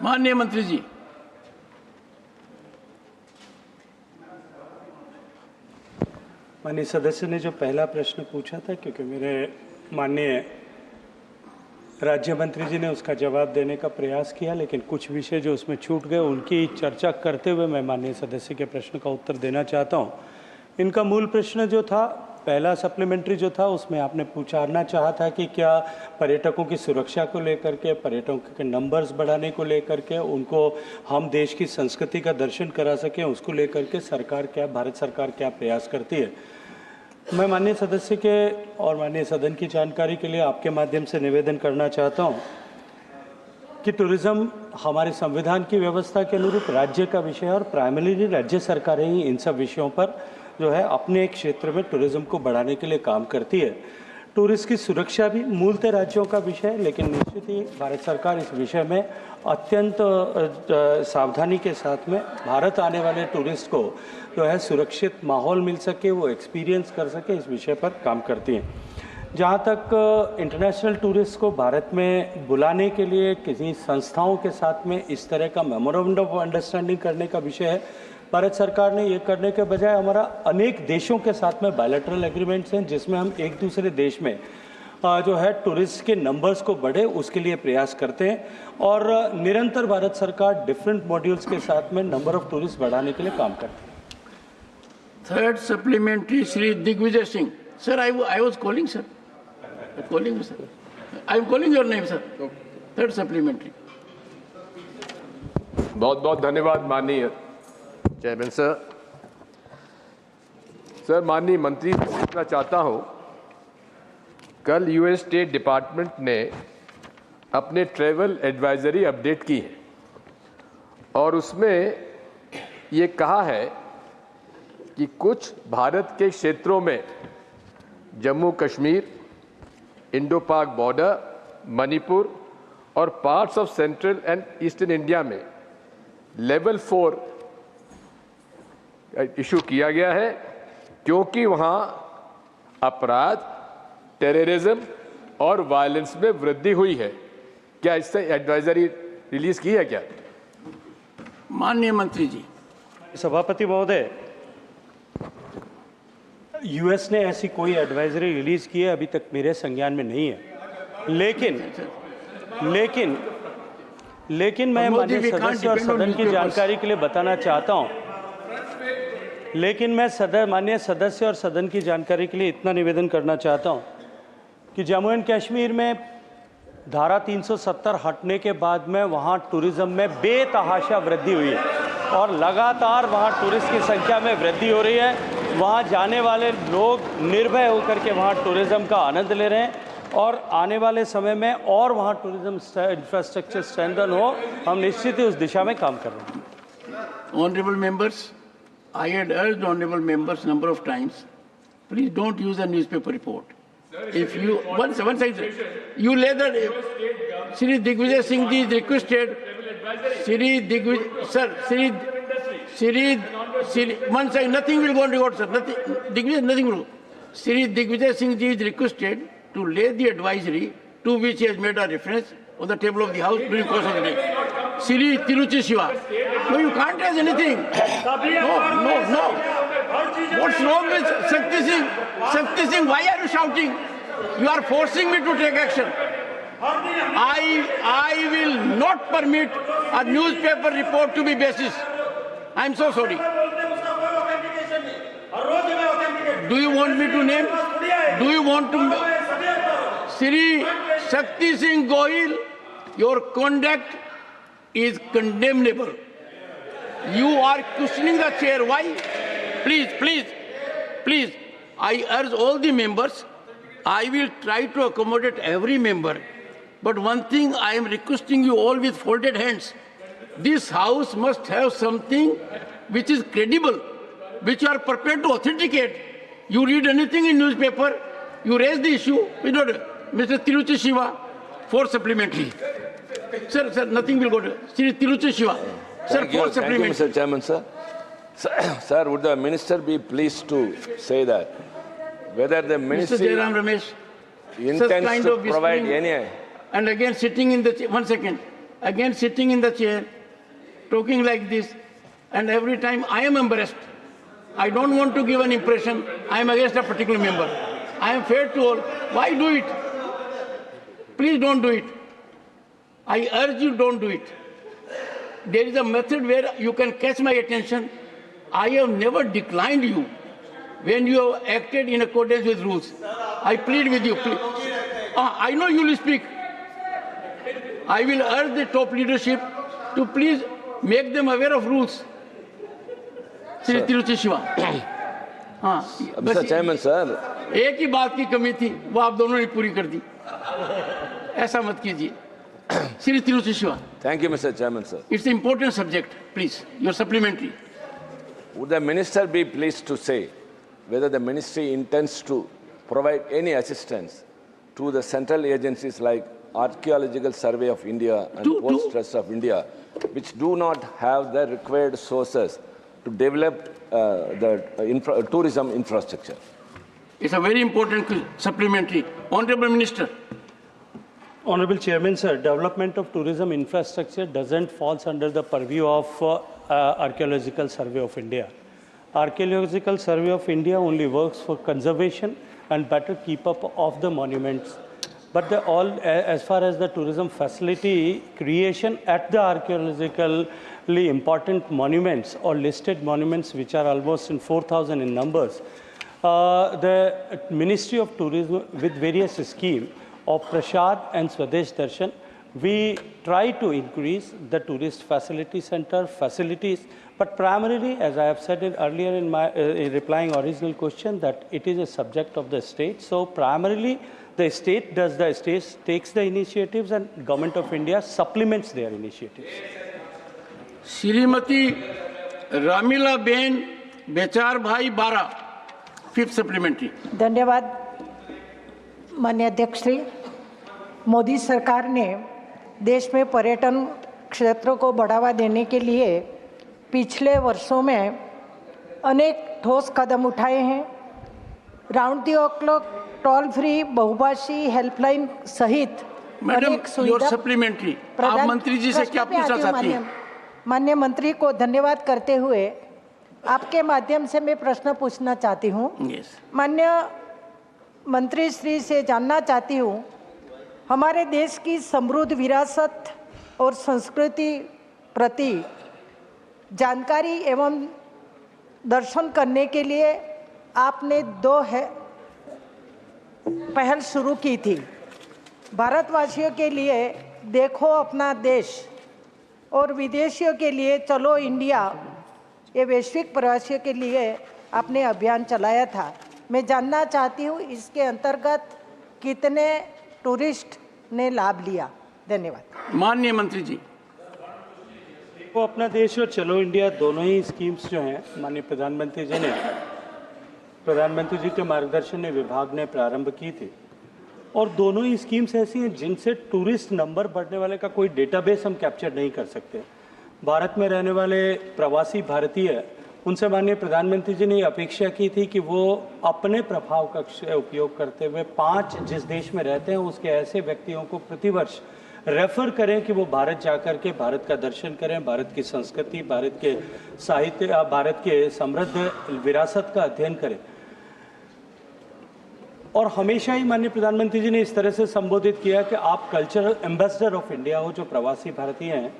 माननीय मंत्री जी। माननीय सदस्य ने जो पहला प्रश्न पूछा था, क्योंकि मेरे माननीय राज्य मंत्री जी ने उसका जवाब देने का प्रयास किया, लेकिन कुछ विषय जो उसमें छूट गए उनकी चर्चा करते हुए मैं माननीय सदस्य के प्रश्न का उत्तर देना चाहता हूं। इनका मूल प्रश्न जो था, पहला सप्लीमेंट्री जो था, उसमें आपने पूछना चाहा था कि क्या पर्यटकों की सुरक्षा को लेकर के, पर्यटकों के नंबर्स बढ़ाने को लेकर के, उनको हम देश की संस्कृति का दर्शन करा सकें, उसको लेकर के सरकार क्या, भारत सरकार क्या प्रयास करती है। मैं माननीय सदस्य के और माननीय सदन की जानकारी के लिए आपके माध्यम से निवेदन करना चाहता हूं कि टूरिज्म हमारे संविधान की व्यवस्था के अनुरूप राज्य का विषय है और प्राइमरीली राज्य सरकारें ही इन सब विषयों पर जो है अपने क्षेत्र में टूरिज्म को बढ़ाने के लिए काम करती है। टूरिस्ट की सुरक्षा भी मूलतः राज्यों का विषय है, लेकिन निश्चित ही भारत सरकार इस विषय में अत्यंत सावधानी के साथ में भारत आने वाले टूरिस्ट को जो है सुरक्षित माहौल मिल सके, वो एक्सपीरियंस कर सके, इस विषय पर काम करती हैं। जहाँ तक इंटरनेशनल टूरिस्ट को भारत में बुलाने के लिए किसी संस्थाओं के साथ में इस तरह का मेमोरेंडम ऑफ अंडरस्टैंडिंग करने का विषय है, भारत सरकार ने ये करने के बजाय हमारा अनेक देशों के साथ में बायलैटरल एग्रीमेंट्स हैं जिसमें हम एक दूसरे देश में जो है टूरिस्ट के नंबर्स को बढ़े उसके लिए प्रयास करते हैं और निरंतर भारत सरकार डिफरेंट मॉड्यूल्स के साथ में नंबर ऑफ टूरिस्ट बढ़ाने के लिए काम करती है। Third supplementary Shri Digvijaya Singh sir, I was calling sir, calling sir, I am calling your name sir. Third supplementary. बहुत बहुत धन्यवाद माननीय चेयरमैन सर। सर, माननीय मंत्री से पूछना चाहता हूं, कल यूएस स्टेट डिपार्टमेंट ने अपने ट्रैवल एडवाइजरी अपडेट की है और उसमें ये कहा है कि कुछ भारत के क्षेत्रों में जम्मू कश्मीर, इंडो पाक बॉर्डर, मणिपुर और parts of central and eastern India में लेवल 4 इशू किया गया है क्योंकि वहाँ अपराध, टेररिज्म और वायलेंस में वृद्धि हुई है। क्या इससे एडवाइजरी रिलीज की है क्या? माननीय मंत्री जी। सभापति महोदय, यूएस ने ऐसी कोई एडवाइजरी रिलीज की है अभी तक मेरे संज्ञान में नहीं है, लेकिन मैं माननीय सदस्य और सदन की जानकारी के लिए बताना चाहता हूं, लेकिन मैं माननीय सदस्य और सदन की जानकारी के लिए इतना निवेदन करना चाहता हूं कि जम्मू एंड कश्मीर में धारा 370 हटने के बाद में वहां टूरिज्म में बेतहाशा वृद्धि हुई है और लगातार वहां टूरिस्ट की संख्या में वृद्धि हो रही है। वहां जाने वाले लोग निर्भय होकर के वहां टूरिज्म का आनंद ले रहे हैं और आने वाले समय में और वहां टूरिज्म इंफ्रास्ट्रक्चर स्ट्रेंथन हो, हम निश्चित ही उस दिशा में काम कर रहे हैं। Honourable members, I had urged honorable members number of times, please don't use a newspaper report. If you, one second, you let that, Shri Digvijay Singh ji is requested, Shri Digvijay, sir, Shri, one second, nothing will go on record, sir, nothing will go. Shri Digvijay Singh ji is requested to lay the advisory to which he has made a reference on the table of the House during course of the day. Shri Tiruchi Shiva. No, you can't raise anything. No. What's wrong with Shakti Singh? Shakti Singh, why are you shouting? You are forcing me to take action. I will not permit a newspaper report to be basis. I am so sorry. Do you want me to name? Do you want to? Shri Shakti Singh Gohil, your conduct is condemnable. You are questioning the chair. Why? Please. I urge all the members. I will try to accommodate every member. But one thing I am requesting you all with folded hands. This House must have something which is credible, which you are prepared to authenticate. You read anything in newspaper, you raise the issue. Mr. Tiruchi Shiva, for supplementary. Sir, nothing will go to Sri Tiruchi Shiva. Sir, for supplementary. Thank you, Mr. Chairman, sir. Sir, would the minister be pleased to say that whether the ministry Mr. Jairam Ramesh, intends to provide any... And again sitting in the chair, one second, again sitting in the chair, talking like this, and every time I am embarrassed. I don't want to give an impression I am against a particular member. I am fair to all. Why do it? Please don't do it. I urge you, don't do it. There is a method where you can catch my attention. I have never declined you when you have acted in accordance with rules. I plead with you. Please. I know you will speak. I will urge the top leadership to please make them aware of rules. Sri Tiruchi Shiva. हाँ Mr. Chairman, sir. एक ही बात की कमी थी, वो आप दोनों ने पूरी कर दी। ऐसा मत कीजिए। Shri Tiruchi Shiva, Thank you, Mr. Chairman, sir. it's an important subject. Please, your supplementary. Would the minister be pleased to say whether the ministry intends to provide any assistance to the central agencies like Archaeological Survey of India and Post Trust of India, which do not have the required sources to develop the tourism infrastructure? It's a very important supplementary. Honorable Minister. Honorable Chairman, sir, development of tourism infrastructure doesn't fall under the purview of Archaeological Survey of India. Archaeological Survey of India only works for conservation and better keep up of the monuments. But as far as the tourism facility creation at the archaeologically important monuments or listed monuments, which are almost in 4,000 in numbers, the Ministry of Tourism with various schemes of Prashad and Swadesh Darshan, we try to increase the tourist facility center facilities, but primarily, as I have said earlier in my replying original question, that it is a subject of the state. So primarily, the state takes the initiatives and Government of India supplements their initiatives. Shrimati Ramila Ben Bechar Bhai 12, 5th supplementary. धन्यवाद माननीय अध्यक्ष श्री। मोदी सरकार ने देश में पर्यटन क्षेत्र को बढ़ावा देने के लिए पिछले वर्षों में अनेक ठोस कदम उठाए हैं। Round the clock toll free बहुभाषी हेल्पलाइन सहित अनेक सुविधा सप्लीमेंट्री। आप मंत्री जी से क्या पूछना चाहती हैं? माननीय मंत्री को धन्यवाद करते हुए आपके माध्यम से मैं प्रश्न पूछना चाहती हूँ। माननीय मंत्री श्री से जानना चाहती हूँ, हमारे देश की समृद्ध विरासत और संस्कृति प्रति जानकारी एवं दर्शन करने के लिए आपने 2 पहल शुरू की थी। भारतवासियों के लिए देखो अपना देश और विदेशियों के लिए चलो इंडिया, ये वैश्विक प्रवासियों के लिए आपने अभियान चलाया था। मैं जानना चाहती हूँ इसके अंतर्गत कितने टूरिस्ट ने लाभ लिया? धन्यवाद। माननीय मंत्री जी। वो अपना देश और चलो इंडिया दोनों ही स्कीम्स जो हैं माननीय प्रधानमंत्री जी के मार्गदर्शन में विभाग ने प्रारंभ की थी, और दोनों ही स्कीम्स ऐसी हैं जिनसे टूरिस्ट नंबर बढ़ने वाले का कोई डेटाबेस हम कैप्चर नहीं कर सकते। भारत में रहने वाले प्रवासी भारतीय, उनसे माननीय प्रधानमंत्री जी ने अपेक्षा की थी कि वो अपने प्रभाव का उपयोग करते हुए 5 जिस देश में रहते हैं उसके ऐसे व्यक्तियों को प्रतिवर्ष रेफर करें कि वो भारत जाकर के भारत का दर्शन करें, भारत की संस्कृति, भारत के साहित्य, भारत के समृद्ध विरासत का अध्ययन करें। और हमेशा ही माननीय प्रधानमंत्री जी ने इस तरह से संबोधित किया कि आप कल्चरल एम्बेसडर ऑफ इंडिया हो, जो प्रवासी भारतीय हैं।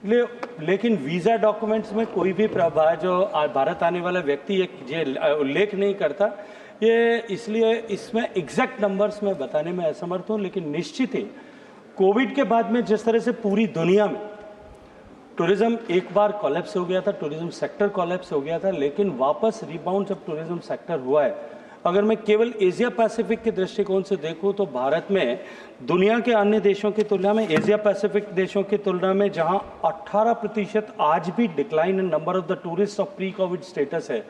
लेकिन वीज़ा डॉक्यूमेंट्स में कोई भी जो भारत आने वाला व्यक्ति ये उल्लेख नहीं करता। ये इसलिए इसमें एग्जैक्ट नंबर्स में बताने में असमर्थ हूँ, लेकिन निश्चित ही कोविड के बाद में जिस तरह से पूरी दुनिया में टूरिज्म एक बार कोलैप्स हो गया था, टूरिज्म सेक्टर कोलैप्स हो गया था, लेकिन वापस रिबाउंड जब टूरिज्म सेक्टर हुआ है, अगर मैं केवल एशिया पैसिफिक के दृष्टिकोण से देखूं तो भारत में दुनिया के अन्य देशों की तुलना में, एशिया पैसिफिक देशों की तुलना में, जहां 18% आज भी decline in number of the tourist of pre Covid status है,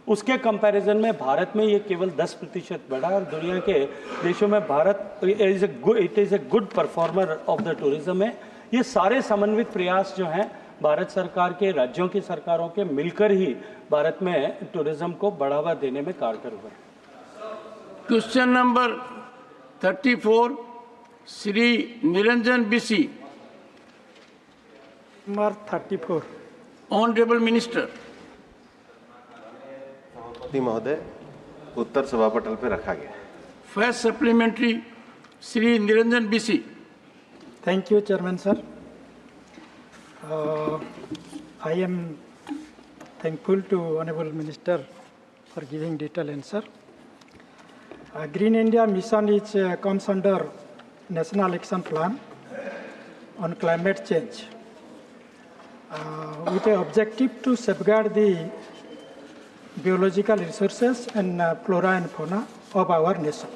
उसके कंपैरिजन में भारत में ये केवल 10% बढ़ा। और दुनिया के देशों में Bharat it is a good performer of the tourism है। ये सारे समन्वित प्रयास जो हैं भारत सरकार के, राज्यों की सरकारों के मिलकर ही भारत में टूरिज्म को बढ़ावा देने में कारगर हुए। Question number 34 Shri Niranjan Bishi. Number 34। Honourable minister. महोदय, उत्तर सभा पटल पर रखा गया। First supplementary Shri Niranjan Bishi. Thank you, Chairman, sir. I am thankful to Honorable Minister for giving detailed answer. Green India Mission comes under National Action Plan on Climate Change with the objective to safeguard the biological resources and flora and fauna of our nation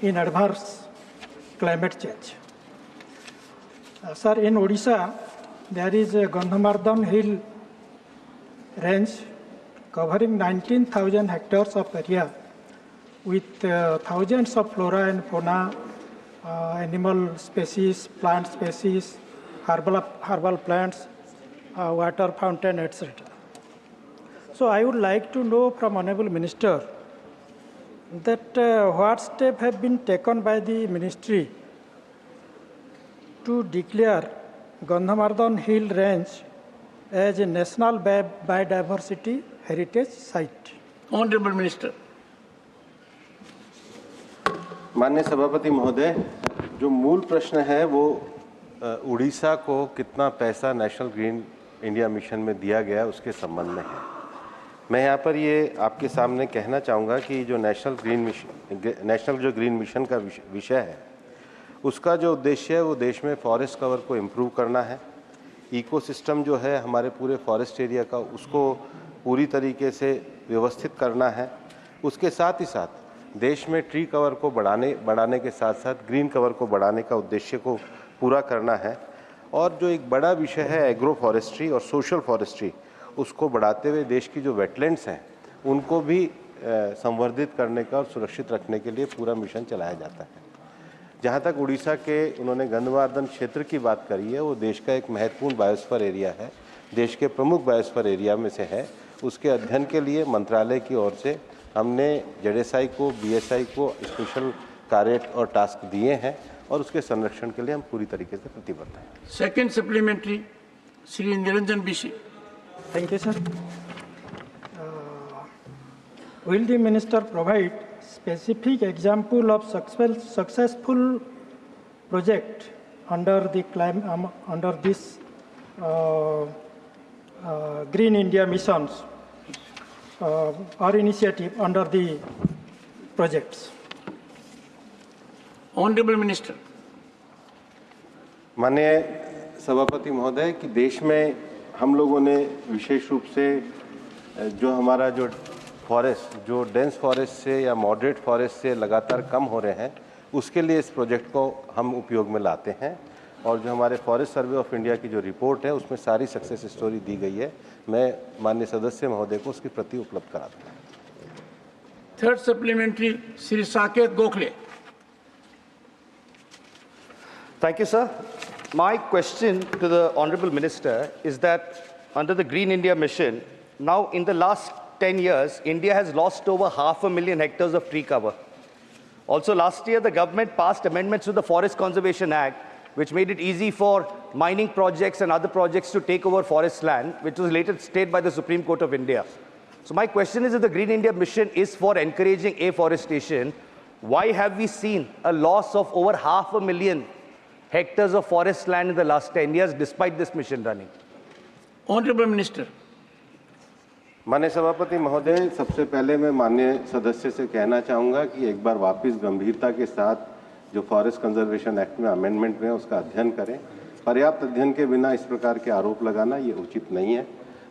in adverse climate change. Sir, in Odisha, there is a Gandhamardan Hill range covering 19,000 hectares of area with thousands of flora and fauna, animal species, plant species, herbal plants, water fountain, etc. So I would like to know from Honorable Minister that what steps have been taken by the ministry to declare Gandhamardan Hill Range as a national biodiversity heritage site. Honorable Minister. माननीय सभापति महोदय, जो मूल प्रश्न है वो उड़ीसा को कितना पैसा नेशनल ग्रीन इंडिया मिशन में दिया गया उसके संबंध में है। मैं यहाँ पर ये आपके सामने कहना चाहूँगा कि जो नेशनल जो ग्रीन मिशन का विषय है, उसका जो उद्देश्य है वो देश में फॉरेस्ट कवर को इम्प्रूव करना है। इकोसिस्टम जो है हमारे पूरे फॉरेस्ट एरिया का, उसको पूरी तरीके से व्यवस्थित करना है। उसके साथ ही साथ देश में ट्री कवर को बढ़ाने के साथ साथ ग्रीन कवर को बढ़ाने का उद्देश्य को पूरा करना है। और जो एक बड़ा विषय है एग्रो फॉरेस्ट्री और सोशल फॉरेस्ट्री, उसको बढ़ाते हुए देश की जो वेटलैंड्स हैं उनको भी संवर्धित करने का और सुरक्षित रखने के लिए पूरा मिशन चलाया जाता है। जहाँ तक उड़ीसा के उन्होंने गंधमार्दन क्षेत्र की बात करी है, वो देश का एक महत्वपूर्ण बायोस्फीयर एरिया है, देश के प्रमुख बायोस्फीयर एरिया में से है। उसके अध्ययन के लिए मंत्रालय की ओर से हमने जेडएसआई को, बीएसआई को स्पेशल कार्य और टास्क दिए हैं और उसके संरक्षण के लिए हम पूरी तरीके से प्रतिबद्ध हैं। Second supplementary, Shri Niranjan Bishi. Thank you, sir. Will the minister provide specific example of successful project under this Green India missions or initiative under the projects? Honorable Minister. माननीय सभापति महोदय, कि देश में हम लोगों ने विशेष रूप से जो हमारा जो फॉरेस्ट, जो डेंस फॉरेस्ट से या मॉडरेट फॉरेस्ट से लगातार कम हो रहे हैं, उसके लिए इस प्रोजेक्ट को हम उपयोग में लाते हैं। और जो हमारे फॉरेस्ट सर्वे ऑफ इंडिया की जो रिपोर्ट है उसमें सारी सक्सेस स्टोरी दी गई है। मैं माननीय सदस्य महोदय को उसकी प्रति उपलब्ध कराता हूँ। Third supplementary, Shri Saket Gokhale. Thank you, sir. My question to the Honorable Minister is that under the Green India mission, now in the last 10 years, India has lost over 500,000 hectares of tree cover. Also last year, the government passed amendments to the Forest Conservation Act, which made it easy for mining projects and other projects to take over forest land, which was later stayed by the Supreme Court of India. So my question is, if the Green India mission is for encouraging afforestation, why have we seen a loss of over 500,000 hectares of forest land in the last 10 years despite this mission running? Honorable Minister. माननीय सभापति महोदय, सबसे पहले मैं माननीय सदस्य से कहना चाहूँगा कि एक बार वापस गंभीरता के साथ जो फॉरेस्ट कंजर्वेशन एक्ट में अमेंडमेंट में उसका अध्ययन करें। पर्याप्त अध्ययन के बिना इस प्रकार के आरोप लगाना ये उचित नहीं है।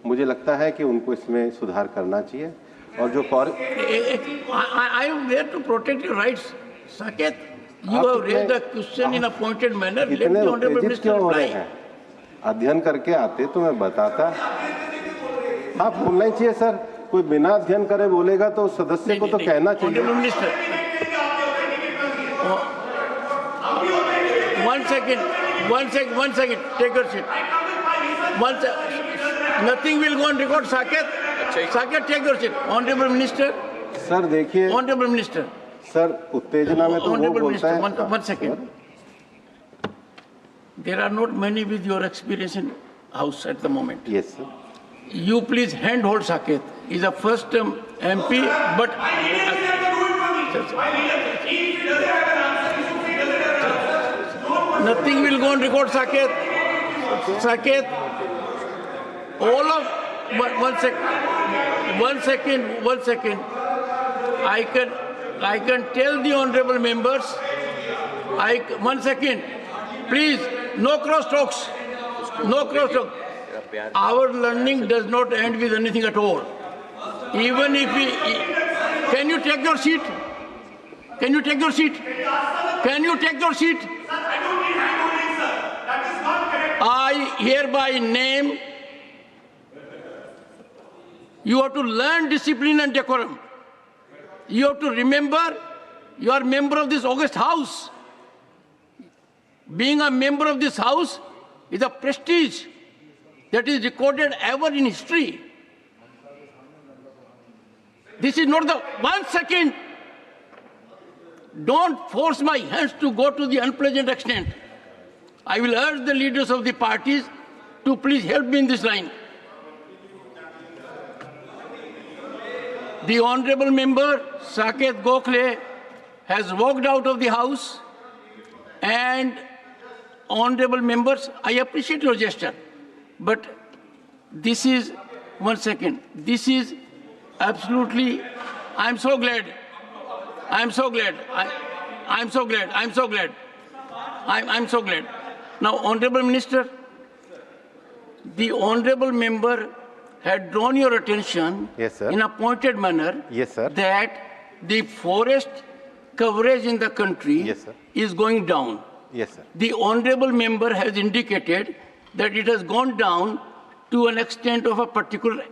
मुझे लगता है कि उनको इसमें सुधार करना चाहिए। और जो I am there to protect your rights, Saket. You have raised the question in a pointed manner. Let the Honorable Minister reply. अध्ययन करके आते तो मैं बताता। आप बोलना ही चाहिए सर, कोई बिना अध्ययन करे बोलेगा तो सदस्य को तो कहना चाहिए। Honorable Minister. One second. Take your seat. Nothing will go on record, Saket. Saket, take your seat. Honorable Minister. Sir देखिए। Honorable Minister. सर उत्तेजना में तो वो बोलता है। One second. There are not many with your experience in House at the moment. Yes, sir. You please handhold Saket. He's a first term MP, but nothing will go on record, Saket. Saket, all of one second. I can tell the honorable members. One second, please. No cross talks. No cross talks. Our learning does not end with anything at all. Even if we, can you take your seat? Can you take your seat? Can you take your seat? I hereby name. You have to learn discipline and decorum. You have to remember you are a member of this august house. Being a member of this house is a prestige that is recorded ever in history. This is not the 1 second. Don't force my hands to go to the unpleasant extent. I will urge the leaders of the parties to please help me in this line. The honorable member Saket Gokhale has walked out of the house, and honorable members, I appreciate your gesture, but this is 1 second. This is absolutely. I'm so glad. I'm so glad. I'm so glad. I'm so glad. I'm so glad. Now, honorable minister, the honorable member had drawn your attention, yes, sir, in a pointed manner, yes, sir, that the forest coverage in the country, yes, sir, is going down. Yes, sir. The honorable member has indicated that it has gone down to an extent of a particular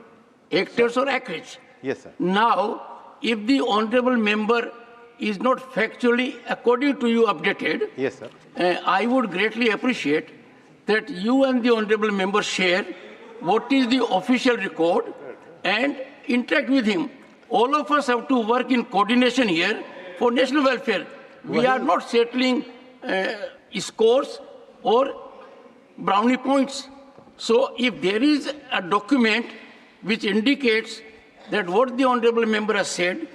hectares or acreage. Yes, sir. Now, if the honorable member is not factually, according to you, updated, yes, sir, I would greatly appreciate that you and the honorable member share what is the official record and interact with him. All of us have to work in coordination here for national welfare. We are not settling scores or brownie points. So if there is a document which indicates that what the honorable member has said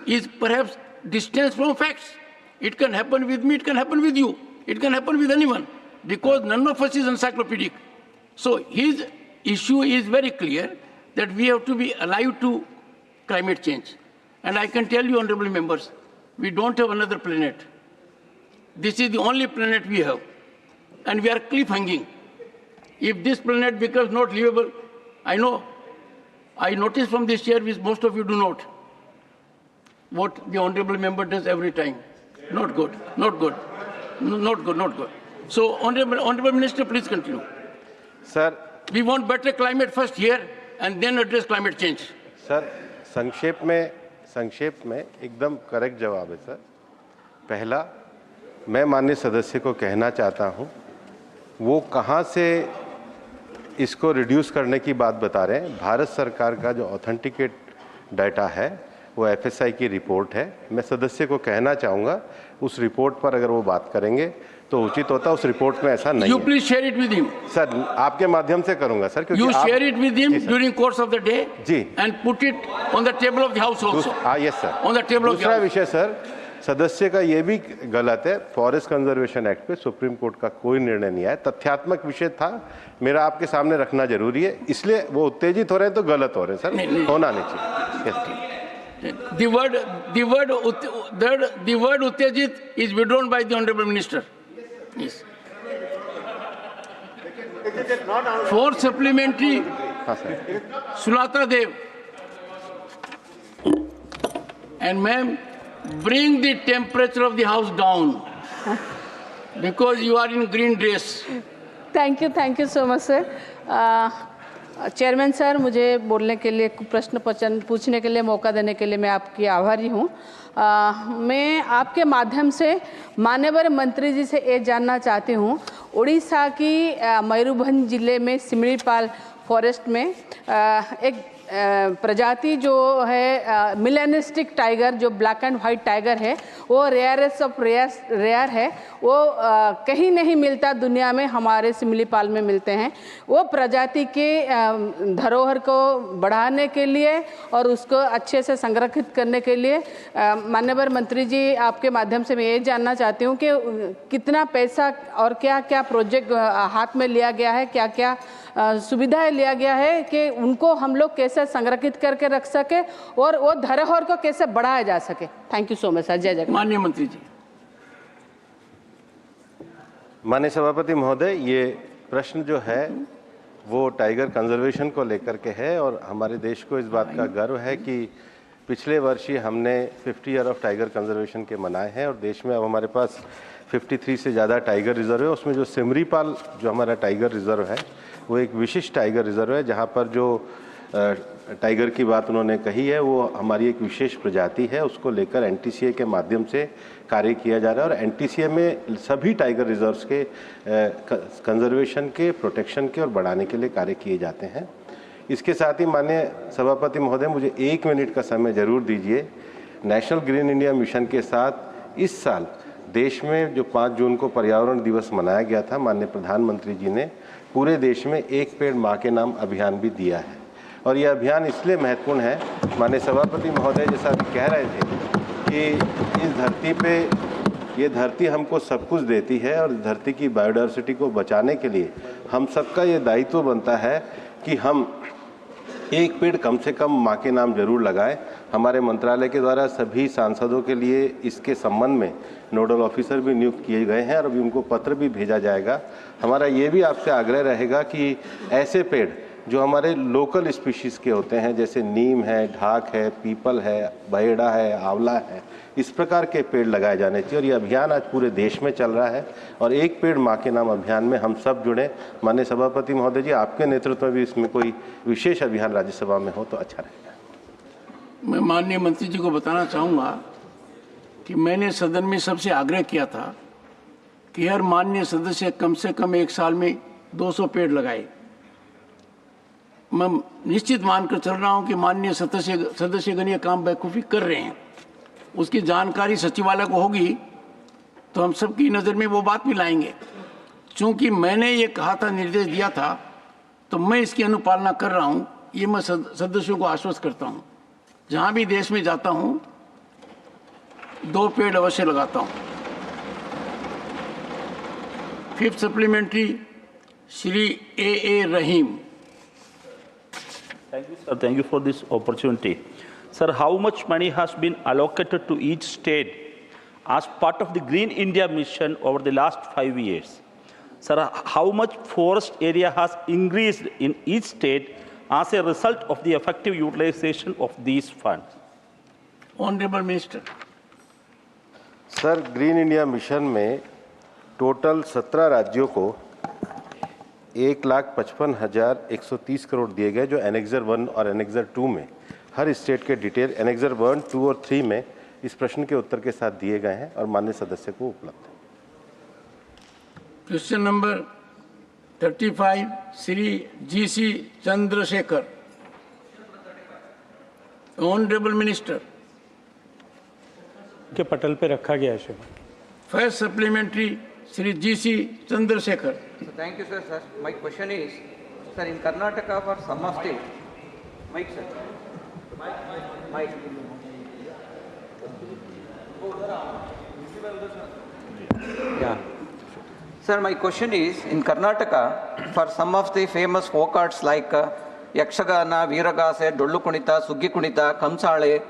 is perhaps distance from facts, it can happen with me, it can happen with you, it can happen with anyone, because none of us is encyclopedic. So his issue is very clear that we have to be alive to climate change. And I can tell you, honorable members, we don't have another planet. This is the only planet we have. And we are cliff-hanging. If this planet becomes not livable, I know, I notice from this chair, which most of you do not, what the honorable member does every time. Not good, not good, not good, not good. So, honorable minister, please continue. Sir, we want better climate first here and then address climate change. Sir संक्षेप में एकदम करेक्ट जवाब है सर। पहला, मैं माननीय सदस्य को कहना चाहता हूं, वो कहां से इसको रिड्यूस करने की बात बता रहे हैं। भारत सरकार का जो ऑथेंटिकेट डाटा है वो एफएसआई की रिपोर्ट है। मैं सदस्य को कहना चाहूँगा उस रिपोर्ट पर अगर वो बात करेंगे तो उचित होता। उस रिपोर्ट में ऐसा नहीं है। You please share it with him. Sir, आपके माध्यम से करूँगा सर, क्योंकि you share it with him during course of the day ji, and put it on the table of the house also. हाँ, yes sir. On the table of the दूसरा house. विषय सर, सदस्य का ये भी गलत है। फॉरेस्ट कंजर्वेशन एक्ट पे सुप्रीम कोर्ट का कोई निर्णय नहीं आया। तथ्यात्मक विषय था, मेरा आपके सामने रखना जरूरी है, इसलिए वो उत्तेजित हो रहे हैं तो गलत हो रहे हैं सर, होना नहीं चाहिए। Yes. The word Uttejit is withdrawn by the honorable minister. Yes. For supplementary, Sulata Dev. And ma'am, bring the temperature of the house down because you are in green dress. Thank you so much, sir. Chairman sir, मुझे बोलने के लिए प्रश्न पूछने के लिए मौका देने के लिए मैं आपकी आभारी हूँ। मैं आपके माध्यम से माननीय मंत्री जी से ये जानना चाहती हूँ, उड़ीसा की मयूरभंज जिले में सिमलीपाल फॉरेस्ट में एक प्रजाति जो है मिलेनिस्टिक टाइगर, जो ब्लैक एंड वाइट टाइगर है, वो रेयरेस्ट ऑफ रेयर है। वो कहीं नहीं मिलता दुनिया में, हमारे सिमलीपाल में मिलते हैं। वो प्रजाति के धरोहर को बढ़ाने के लिए और उसको अच्छे से संरक्षित करने के लिए माननीय मंत्री जी, आपके माध्यम से मैं ये जानना चाहती हूँ कि कितना पैसा और क्या क्या प्रोजेक्ट हाथ में लिया गया है, क्या क्या सुविधाएं लिया गया है कि उनको हम लोग कैसे संरक्षित करके रख सके और वो धरोहर को कैसे बढ़ाया जा सके। Thank you so much sir. जय जगन्नाथ। माननीय मंत्री जी। माननीय सभापति महोदय, ये प्रश्न जो है वो टाइगर कंजर्वेशन को लेकर के है और हमारे देश को इस बात का गर्व है कि पिछले वर्ष ही हमने 50 ईयर ऑफ टाइगर कंजर्वेशन के मनाए हैं और देश में अब हमारे पास 53 से ज़्यादा टाइगर रिजर्व है। उसमें जो सिमरीपाल जो हमारा टाइगर रिजर्व है वो एक विशिष्ट टाइगर रिजर्व है, जहाँ पर जो टाइगर की बात उन्होंने कही है वो हमारी एक विशेष प्रजाति है, उसको लेकर एनटीसीए के माध्यम से कार्य किया जा रहा है और एनटीसीए में सभी टाइगर रिजर्व्स के कंजर्वेशन के, प्रोटेक्शन के और बढ़ाने के लिए कार्य किए जाते हैं। इसके साथ ही माननीय सभापति महोदय, मुझे 1 मिनट का समय जरूर दीजिए। नेशनल ग्रीन इंडिया मिशन के साथ इस साल देश में जो 5 जून को पर्यावरण दिवस मनाया गया था, माननीय प्रधानमंत्री जी ने पूरे देश में एक पेड़ माँ के नाम अभियान भी दिया है और यह अभियान इसलिए महत्वपूर्ण है, माननीय सभापति महोदय जैसा कह रहे थे कि इस धरती पे ये धरती हमको सब कुछ देती है और धरती की बायोडायवर्सिटी को बचाने के लिए हम सबका ये दायित्व बनता है कि हम एक पेड़ कम से कम माँ के नाम जरूर लगाएं। हमारे मंत्रालय के द्वारा सभी सांसदों के लिए इसके संबंध में नोडल ऑफिसर भी नियुक्त किए गए हैं और अभी उनको पत्र भी भेजा जाएगा। हमारा ये भी आपसे आग्रह रहेगा कि ऐसे पेड़ जो हमारे लोकल स्पीशीज़ के होते हैं, जैसे नीम है, ढाक है, पीपल है, बहेड़ा है, आंवला है, इस प्रकार के पेड़ लगाए जाने चाहिए और ये अभियान आज पूरे देश में चल रहा है और एक पेड़ माँ के नाम अभियान में हम सब जुड़े। माननीय सभापति महोदय जी, आपके नेतृत्व में भी इसमें कोई विशेष अभियान राज्यसभा में हो तो अच्छा रहेगा। मैं माननीय मंत्री जी को बताना चाहूँगा कि मैंने सदन में सबसे आग्रह किया था कि हर माननीय सदस्य कम से कम एक साल में 200 पेड़ लगाए। मैं निश्चित मानकर चल रहा हूं कि माननीय सदस्यगण ये काम बखूबी कर रहे हैं। उसकी जानकारी सचिवालय को होगी तो हम सबकी नज़र में वो बात भी लाएंगे। चूंकि मैंने ये कहा था, निर्देश दिया था, तो मैं इसकी अनुपालना कर रहा हूं। ये मैं सदस्यों को आश्वस्त करता हूं। जहां भी देश में जाता हूं 2 पेड़ अवश्य लगाता हूं। 5th supplementary, Shri A. Rahim. Thank you, sir. Thank you for this opportunity. Sir, how much money has been allocated to each state as part of the Green India mission over the last 5 years? Sir, how much forest area has increased in each state as a result of the effective utilization of these funds? Honorable Minister. Sir, green India mission में टोटल 17 राज्यों को 1,55,130 करोड़ दिए गए, जो एनेक्सर 1 और एनेक्सर 2 में हर स्टेट के डिटेल एनेक्सर 1, 2 और 3 में इस प्रश्न के उत्तर के साथ दिए गए हैं और माननीय सदस्य को उपलब्ध है। Question number 35, Shri GC Chandrashekhar. Honourable minister. के पटल पे रखा गया है। First supplementary, Shri GC Chandrasekhar. So thank you, sir. Sir, my question is, sir, in Karnataka for some of state, Mike, sir. Mike. Yeah. Sir, my question is, in Karnataka, for some of the famous folk arts like Yakshagana, Veeragase, Dollu Kunita, Suggi Kunita, Kamsale,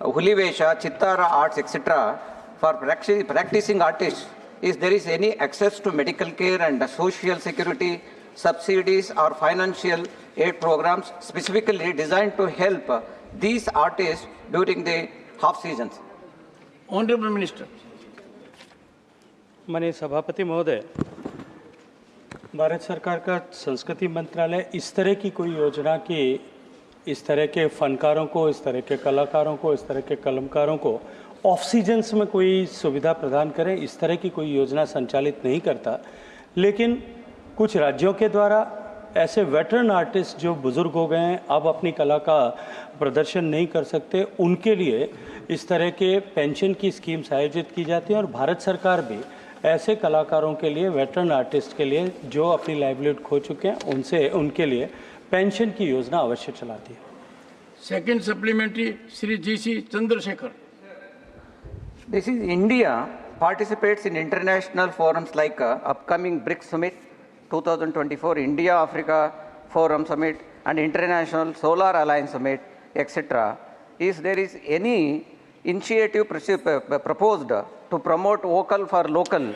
Hulivesha, Chittara arts, etc., for practicing artists, is there is any access to medical care and social security subsidies or financial aid programs specifically designed to help these artists during the half seasons? Honorable Minister. माननीय सभापति महोदय, भारत सरकार का संस्कृति मंत्रालय इस तरह की कोई योजना की इस तरह के फनकारों को, इस तरह के कलाकारों को, इस तरह के कलमकारों को ऑफ सीजन्स में कोई सुविधा प्रदान करें, इस तरह की कोई योजना संचालित नहीं करता। लेकिन कुछ राज्यों के द्वारा ऐसे वेटरन आर्टिस्ट जो बुज़ुर्ग हो गए हैं, अब अपनी कला का प्रदर्शन नहीं कर सकते, उनके लिए इस तरह के पेंशन की स्कीम्स आयोजित की जाती हैं और भारत सरकार भी ऐसे कलाकारों के लिए, वेटरन आर्टिस्ट के लिए जो अपनी लाइवलीहुड खो चुके हैं, उनके लिए पेंशन की योजना अवश्य चलाती है। Second supplementary, Shri GC Chandrashekhar. This is India participates in international forums like upcoming BRICS Summit 2024, India Africa Forum Summit and International Solar Alliance Summit, etc. Is there is any initiative proposed to promote vocal for local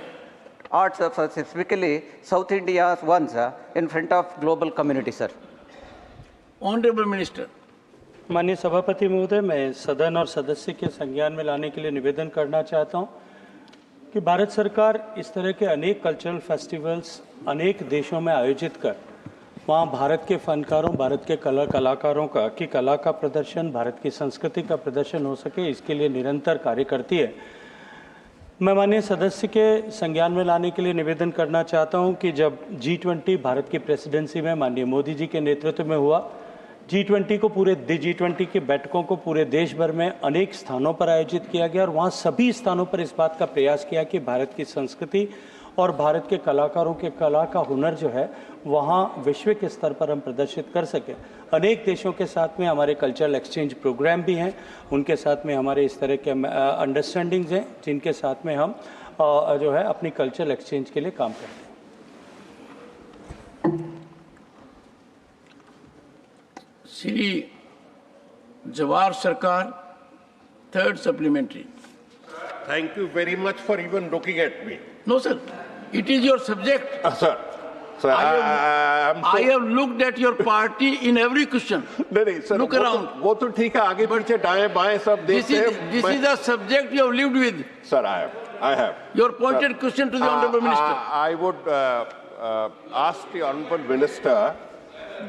arts, specifically South India's ones, in front of global community, sir? Honorable Minister. माननीय सभापति महोदय, मैं सदन और सदस्य के संज्ञान में लाने के लिए निवेदन करना चाहता हूं कि भारत सरकार इस तरह के अनेक कल्चरल फेस्टिवल्स अनेक देशों में आयोजित कर वहां भारत के फनकारों, भारत के कलाकारों की कला का प्रदर्शन, भारत की संस्कृति का प्रदर्शन हो सके, इसके लिए निरंतर कार्य करती है। मैं माननीय सदस्य के संज्ञान में लाने के लिए निवेदन करना चाहता हूं कि जब G20 भारत की प्रेसिडेंसी में माननीय मोदी जी के नेतृत्व में हुआ, G20 को G20 की बैठकों को पूरे देश भर में अनेक स्थानों पर आयोजित किया गया और वहाँ सभी स्थानों पर इस बात का प्रयास किया कि भारत की संस्कृति और भारत के कलाकारों के कला का हुनर जो है वहाँ वैश्विक स्तर पर हम प्रदर्शित कर सकें। अनेक देशों के साथ में हमारे कल्चरल एक्सचेंज प्रोग्राम भी हैं, उनके साथ में हमारे इस तरह के अंडरस्टैंडिंग्स हैं जिनके साथ में हम जो है अपनी कल्चरल एक्सचेंज के लिए काम करते हैं। Shri Jawar Sarkar, third supplementary. Thank you very much for even looking at me. No, sir. It is your subject. Sir. Sir, I have looked at your party in every question. नहीं सर, Look around. वो तो ठीक है, आगे पीछे दाएं बाएं सब देखते हैं। This is the subject you have lived with. Sir, I have. Your pointed question to the Honorable Minister. I would ask the Honorable Minister,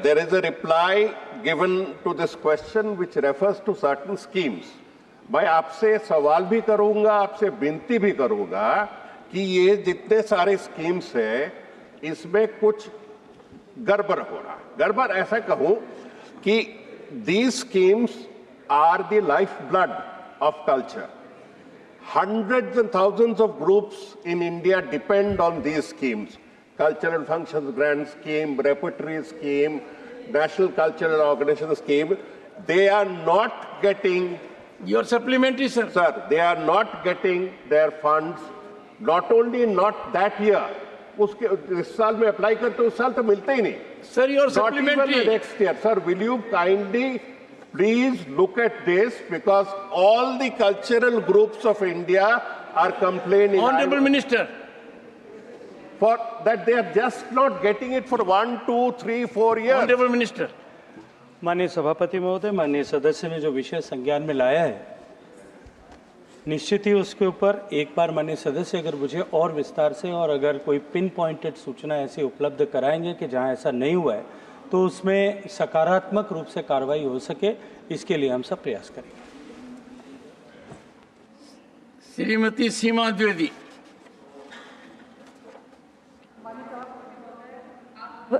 there is a reply given to this question which refers to certain schemes. मैं आपसे सवाल भी करूंगा, आपसे विनती भी करूंगा कि ये जितने सारे स्कीम्स हैं, इसमें कुछ गड़बड़ हो रहा। गड़बड़ ऐसा कहूं कि these schemes are the lifeblood of culture. Hundreds and thousands of groups in India depend on these schemes. Cultural Functions Grant Scheme, Repertory Scheme, National Cultural Organization Scheme. They are not getting... Your supplementary, sir. Sir, they are not getting their funds, not only not that year, उसके इस साल में अप्लाई करते उस साल तो मिलते ही नहीं. Sir, your not supplementary. even the next year. Sir, will you kindly please look at this, because all the cultural groups of India are complaining. Honorable Minister. For that they are just not getting it for 1, 2, 3, 4 years. Honorable Minister. माननीय सभापति महोदय, माननीय सदस्य ने जो विषय संज्ञान में लाया है, निश्चित ही उसके ऊपर एक बार माननीय सदस्य अगर मुझे और विस्तार से और अगर कोई पिन पॉइंटेड सूचना ऐसी उपलब्ध कराएंगे कि जहां ऐसा नहीं हुआ है तो उसमें सकारात्मक रूप से कार्रवाई हो सके, इसके लिए हम सब प्रयास करेंगे। श्रीमती सीमा द्विवेदी।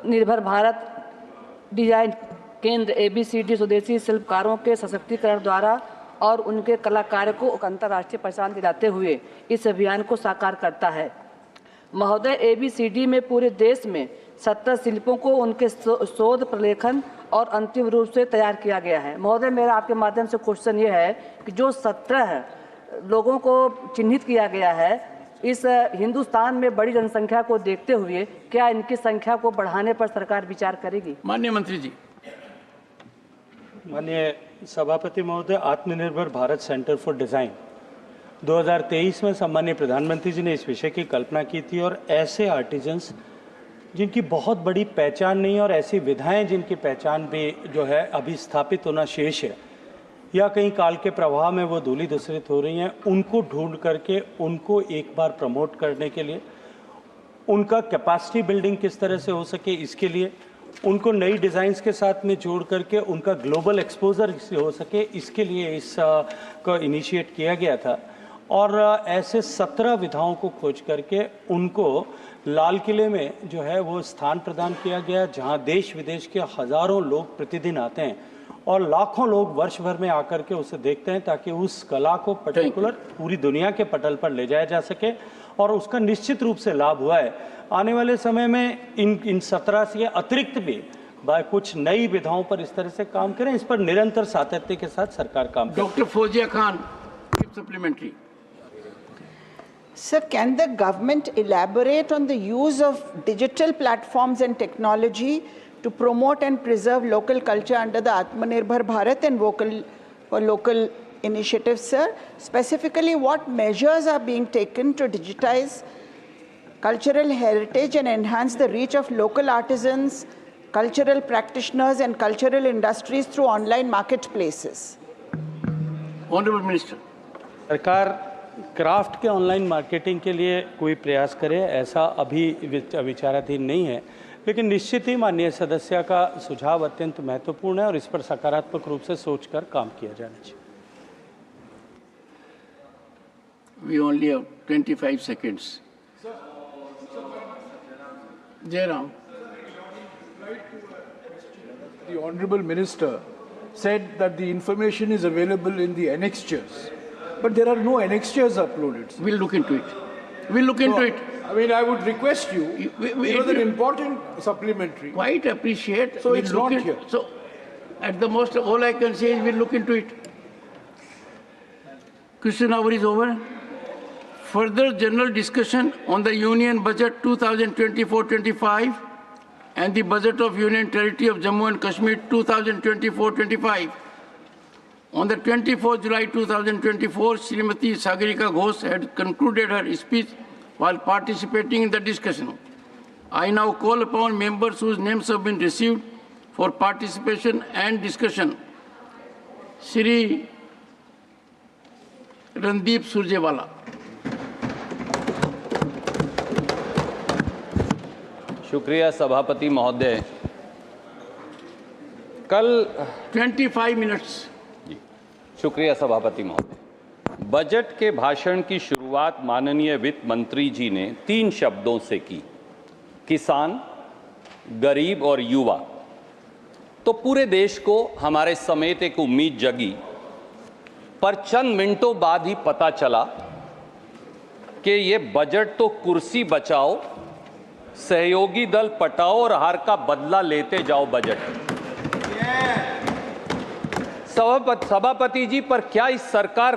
निर्भर भारत डिजाइन केंद्र ABCD स्वदेशी शिल्पकारों के सशक्तिकरण द्वारा और उनके कलाकारों को अंतर्राष्ट्रीय पहचान दिलाते हुए इस अभियान को साकार करता है। महोदय, ABCD में पूरे देश में 17 शिल्पों को उनके शोध, प्रलेखन और अंतिम रूप से तैयार किया गया है। महोदय, मेरा आपके माध्यम से क्वेश्चन ये है कि जो 17 लोगों को चिन्हित किया गया है, इस हिंदुस्तान में बड़ी जनसंख्या को देखते हुए क्या इनकी संख्या को बढ़ाने पर सरकार विचार करेगी? माननीय मंत्री जी। माननीय सभापति महोदय, आत्मनिर्भर भारत सेंटर फॉर डिज़ाइन 2023 में सम्मानीय प्रधानमंत्री जी ने इस विषय की कल्पना की थी और ऐसे आर्टिजन्स जिनकी बहुत बड़ी पहचान नहीं और ऐसी विधाएं जिनकी पहचान भी जो है अभी स्थापित होना शेष है या कहीं काल के प्रवाह में वो धूलि धूसरित हो रही हैं, उनको ढूंढ करके उनको एक बार प्रमोट करने के लिए, उनका कैपेसिटी बिल्डिंग किस तरह से हो सके इसके लिए, उनको नई डिज़ाइंस के साथ में जोड़ करके उनका ग्लोबल एक्सपोजर हो सके, इसके लिए इस को इनिशिएट किया गया था। और ऐसे 17 विधाओं को खोज करके उनको लाल किले में जो है वो स्थान प्रदान किया गया, जहां देश विदेश के हज़ारों लोग प्रतिदिन आते हैं और लाखों लोग वर्ष भर में आकर के उसे देखते हैं, ताकि उस कला को पर्टिकुलर पूरी दुनिया के पटल पर ले जाया जा सके और उसका निश्चित रूप से लाभ हुआ है। आने वाले समय में इन 17 से अतिरिक्त भी कुछ नई विधाओं पर इस तरह से काम करें, इस पर निरंतर सातत्य के साथ सरकार काम करे। Doctor Fauzia Khan, supplementary. Sir, can the government elaborate on the use of digital platforms and technology to promote and preserve local culture under the Atmanirbhar Bharat and Vocal for Local initiatives, sir? Specifically, what measures are being taken to digitize cultural heritage and enhance the reach of local artisans, cultural practitioners and cultural industries through online marketplaces? Honorable Minister. सरकार क्राफ्ट के ऑनलाइन मार्केटिंग के लिए कोई प्रयास करे, ऐसा अभी विचाराधीन नहीं है, लेकिन निश्चित ही माननीय सदस्य का सुझाव अत्यंत महत्वपूर्ण है और इस पर सकारात्मक रूप से सोचकर काम किया जाना चाहिए। We only have 25 seconds. Jairam. The Honorable Minister said that the information is available in the annexures, but there are no annexures uploaded. We'll look into it. We'll look into it. I mean, I would request you, it was an important supplementary. Quite appreciate. So We'll it's look not here. So, at the most, all I can say is we'll look into it. Question hour is over. Further general discussion on the Union Budget 2024-25 and the Budget of Union Territory of Jammu and Kashmir 2024-25. On the 24th July 2024, Srimati Sagarika Ghosh had concluded her speech while participating in the discussion. I now call upon members whose names have been received for participation and discussion. Shri Randeep Surjewala. शुक्रिया सभापति महोदय। कल 25 मिनट्स। शुक्रिया सभापति महोदय। बजट के भाषण की शुरुआत माननीय वित्त मंत्री जी ने 3 शब्दों से की, किसान, गरीब और युवा। तो पूरे देश को हमारे समेत एक उम्मीद जगी, पर चंद मिनटों बाद ही पता चला कि ये बजट तो कुर्सी बचाओ, सहयोगी दल पटाओ और हार का बदला लेते जाओ बजट। सभापति जी, पर क्या इस सरकार